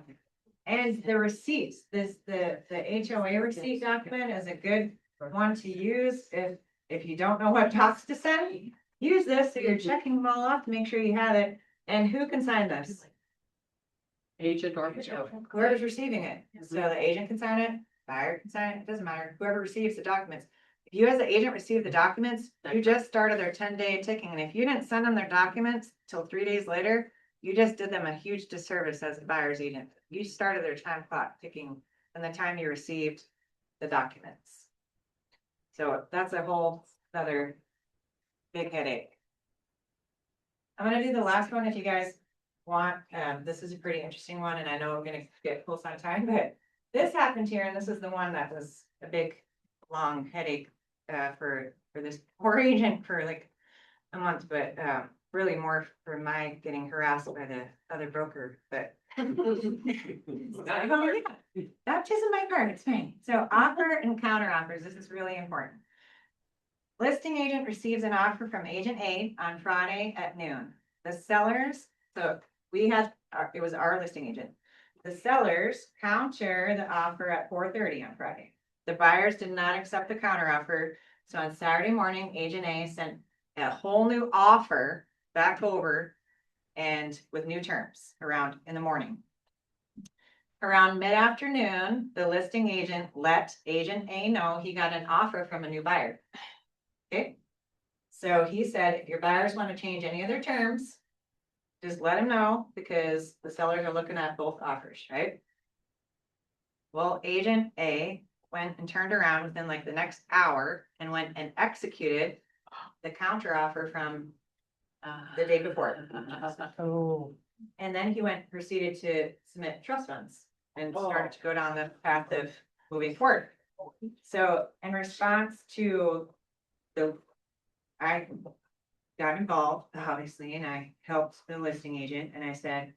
And the receipts, the HOA receipt document is a good one to use if you don't know what docs to send. Use this, so you're checking them all off to make sure you have it, and who can sign this? Agent or. Whoever's receiving it, so the agent can sign it, buyer can sign it, it doesn't matter, whoever receives the documents. If you as the agent receive the documents, you just started their 10-day ticking, and if you didn't send them their documents till 3 days later, you just did them a huge disservice as the buyer's agent. You started their time clock ticking from the time you received the documents. So that's a whole other big headache. I'm gonna do the last one if you guys want. This is a pretty interesting one, and I know I'm gonna get close on time, but this happened here, and this is the one that was a big, long headache for this poor agent for like a month, but really more for my getting harassed by the other broker, but baptism by fire, it's fine. So offer and counter offers, this is really important. Listing agent receives an offer from agent A on Friday at noon. The sellers, so we had, it was our listing agent. The sellers counter the offer at 4:30 on Friday. The buyers did not accept the counter offer. So on Saturday morning, agent A sent a whole new offer back over and with new terms around in the morning. Around mid-afternoon, the listing agent let agent A know he got an offer from a new buyer. Okay. So he said, if your buyers want to change any of their terms, just let them know, because the sellers are looking at both offers, right? Well, agent A went and turned around within like the next hour and went and executed the counter offer from the day before. Oh. And then he proceeded to submit trust funds and started to go down the path of moving forward. So in response to I got involved, obviously, and I helped the listing agent, and I said,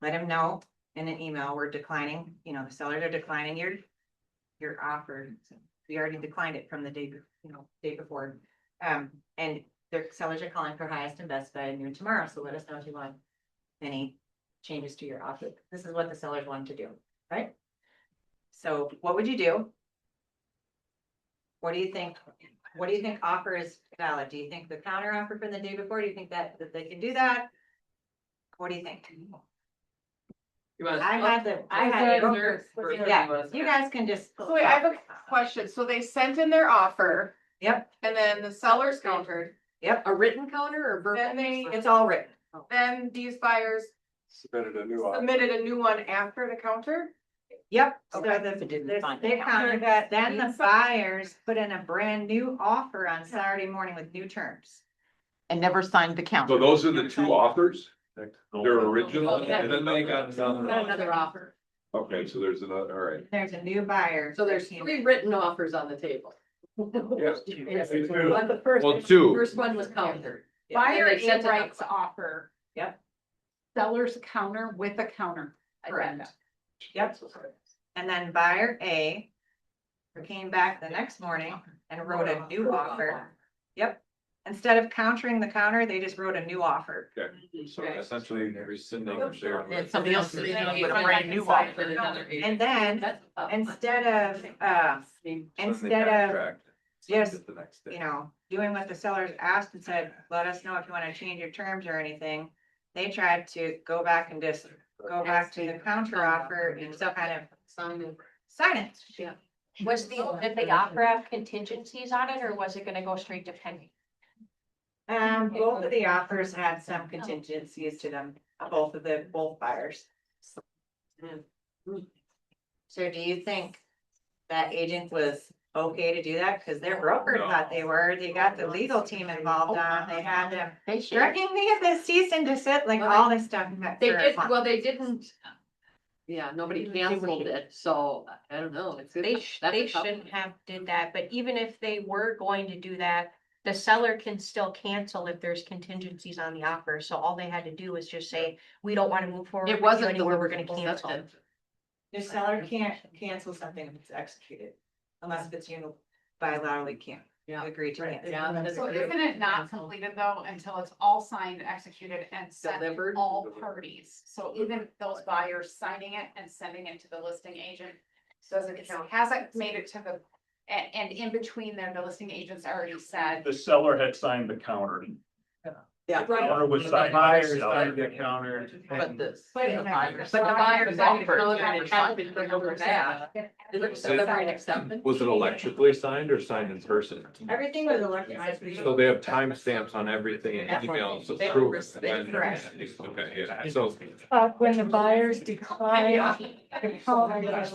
let him know in an email, we're declining, the sellers are declining your offer. So we already declined it from the day before. And their sellers are calling for highest and best by noon tomorrow, so let us know if you want any changes to your offer. This is what the sellers want to do, right? So what would you do? What do you think? What do you think offer is valid? Do you think the counter offer from the day before? Do you think that they can do that? What do you think? I had you guys can just. So wait, I have a question. So they sent in their offer. Yep. And then the sellers countered. Yep. A written counter or verbal? Then It's all written. then these buyers Submitted a new offer. submitted a new one after the counter. Yep, so Okay. they countered that, then the buyers put in a brand new offer on Saturday morning with new terms. And never signed the counter. So those are the two offers? They're original, and then they got Another offer. Okay, so there's another, all right. There's a new buyer. So there's 3 written offers on the table. Yes. But the first, Well, 2. first one was countered. Buyer And they sent A it writes up. offer. Yep. Sellers counter with a counter. Correct. Yep, and then buyer A came back the next morning and wrote a new offer. Yep, instead of countering the counter, they just wrote a new offer. Okay, so essentially rescinding their. And somebody else is with a brand new offer. And then instead of just, doing what the sellers asked and said, let us know if you want to change your terms or anything, they tried to go back and just go back to the counter offer and still kind of sign it. Did the offer have contingencies on it, or was it gonna go straight to pending? Both of the offers had some contingencies to them, both buyers. So do you think that agent was okay to do that? Cause their broker thought they were, they got the legal team involved on, they had them directing me at the cease and desist, like all this stuff. They did, well, they didn't. Yeah, nobody canceled it, so I don't know. They shouldn't have did that, but even if they were going to do that, the seller can still cancel if there's contingencies on the offer. So all they had to do was just say, we don't want to move forward. It with you wasn't anymore, we're gonna cancel. The seller can't cancel something if it's executed, unless it's bilaterally can't agree to it. So isn't it not completed though until it's all signed, executed and sent to Delivered. all parties? So even those buyers signing it and sending it to the listing agent. Doesn't count, hasn't made it to the, and in between there, the listing agent's already said. The seller had signed the counter. Yeah. The counter was The signed by buyers the signed seller. the counter. But this. But the buyers offered, and it's not been bring over that. Is it delivery and acceptance? Was it electrically signed or signed in person? Everything was electronic. So they have timestamps on everything and emails to prove it. Correct. Okay, yeah, so When the buyers decline. The counter, that's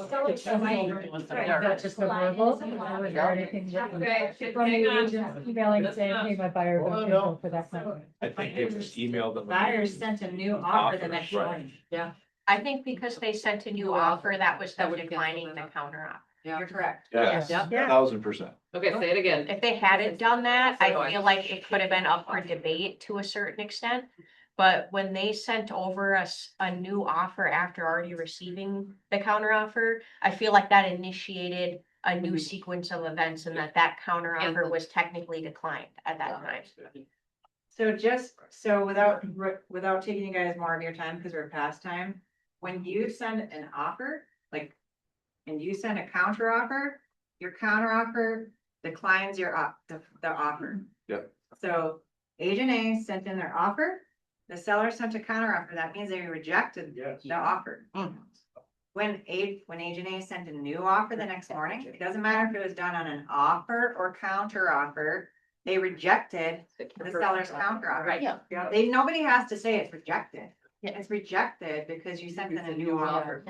just a verbal, or is there anything written from the agent emailing saying, hey, my buyer don't go for that kind of. I think they just emailed them. Buyers sent a new offer the next Right. morning. I think because they sent a new offer, that was them declining the counter offer. You're correct. Yes, Yeah. 1000%. Okay, say it again. If they hadn't done that, I feel like it could have been up for debate to a certain extent. But when they sent over us a new offer after already receiving the counter offer, I feel like that initiated a new sequence of events and that counter offer was technically declined at that time. So without taking you guys more of your time, because we're past time, when you send an offer, and you send a counter offer, your counter offer declines the offer. Yep. So agent A sent in their offer, the seller sent a counter offer, that means they rejected the offer. When agent A sent a new offer the next morning, it doesn't matter if it was done on an offer or counter offer, they rejected the seller's counter offer. Right. Nobody has to say it's rejected. It's rejected because you sent in a new offer.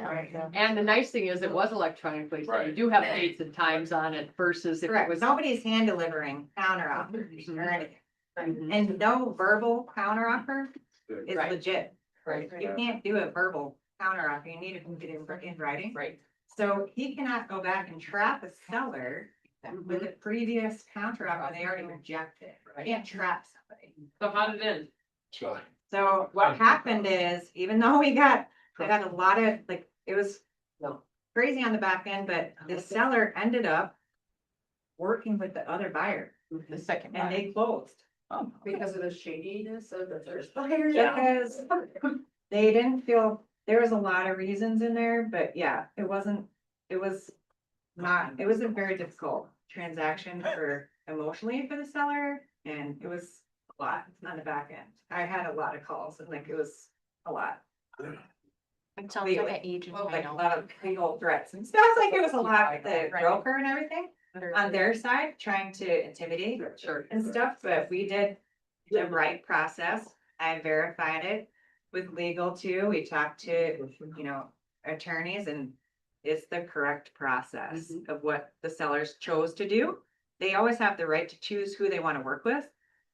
And the nice thing is it was electronically, so you do have dates and times on it versus if it Correct, was. nobody's hand delivering counter offers or anything. And no verbal counter offer is Right. legit. Right. You can't do a verbal counter offer, you need it in writing. Right. So he cannot go back and trap a seller with a previous counter offer they already rejected. You can't trap somebody. So how did it end? So what happened is, even though I got a lot of, it was crazy on the back end, but the seller ended up working with the other buyer. The second. And they closed. Because of the shadiness of the first buyers. Because they didn't feel, there was a lot of reasons in there, but yeah, it was a very difficult transaction emotionally for the seller, and it was a lot on the back end. I had a lot of calls and it was a lot. It sounds like an agent. Like a lot of legal threats and stuff, like it was a lot with the broker and everything on their side, trying to intimidate and stuff, but we did the right process. I verified it with legal too. We talked to, attorneys, and it's the correct process of what the sellers chose to do. They always have the right to choose who they want to work with.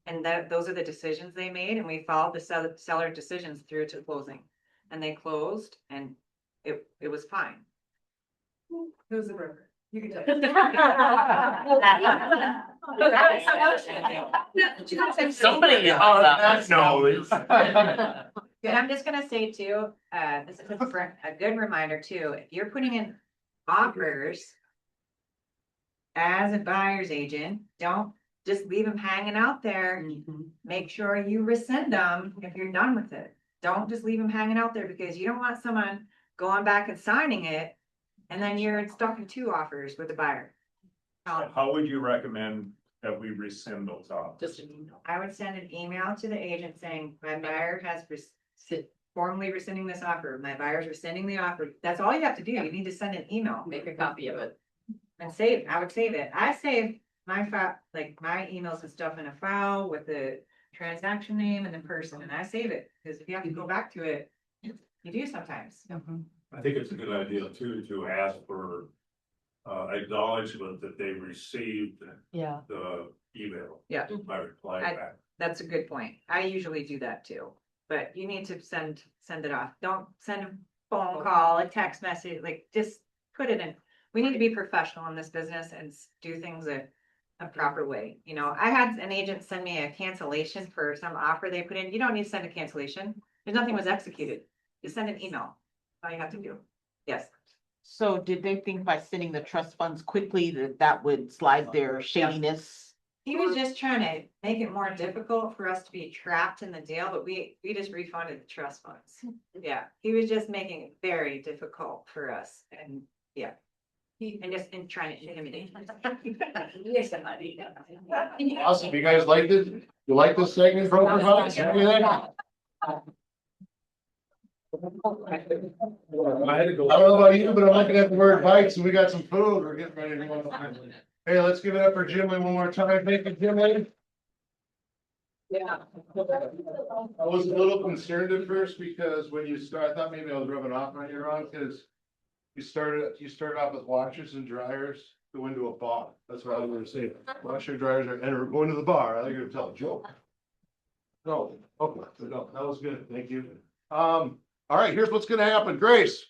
And those are the decisions they made, and we followed the seller decisions through to closing. And they closed, and it was fine. Who's the broker? You can tell. Somebody knows. And I'm just gonna say too, this is a good reminder too, if you're putting in offers as a buyer's agent, don't just leave them hanging out there. Make sure you rescind them if you're done with it. Don't just leave them hanging out there, because you don't want someone going back and signing it, and then you're stuck in two offers with the buyer. How would you recommend that we rescind those offers? Just an email. I would send an email to the agent saying, my buyer has formally rescinding this offer. My buyer's rescinding the offer. That's all you have to do. You need to send an email. Make a copy of it. And I would save it. I save my file, my emails and stuff in a file with the transaction name and the person, and I save it, because if you have to go back to it, you do sometimes. I think it's a good idea too, to ask for acknowledgement that they received Yeah. the email. Yeah. My reply back. That's a good point. I usually do that too, but you need to send it off. Don't send a phone call, a text message, just put it in. We need to be professional in this business and do things a proper way. I had an agent send me a cancellation for some offer they put in. You don't need to send a cancellation. If nothing was executed, just send an email. All you have to do. Yes. So did they think by sending the trust funds quickly that would slide their shadiness? He was just trying to make it more difficult for us to be trapped in the deal, but we just refunded the trust funds. Yeah, he was just making it very difficult for us and, yeah. And trying to intimidate. Awesome, you guys liked it? You like this segment from us? Anything? I don't know about you, but I'm looking at the word bites and we got some food. We're getting ready to go. Hey, let's give it up for Jim one more time. Thank you, Jim. Yeah. I was a little concerned at first because when you start, I thought maybe I was rubbing off on you wrong, because you started off with washers and dryers, go into a bar. That's what I was gonna say. Washer dryers and we're going to the bar. I think you're gonna tell a joke. No, okay, no, that was good. Thank you. All right, here's what's gonna happen. Grace,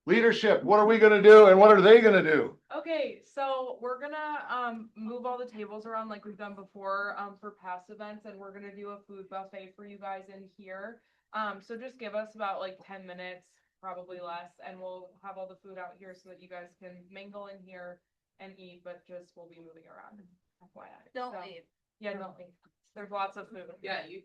leadership, what are we gonna do and what are they gonna do? Okay, so we're gonna move all the tables around like we've done before for past events, and we're gonna do a food buffet for you guys in here. So just give us about like 10 minutes, probably less, and we'll have all the food out here so that you guys can mingle in here and eat, but just we'll be moving around. FYI. Don't So, leave. Yeah, don't leave. There's lots of food. Yeah, you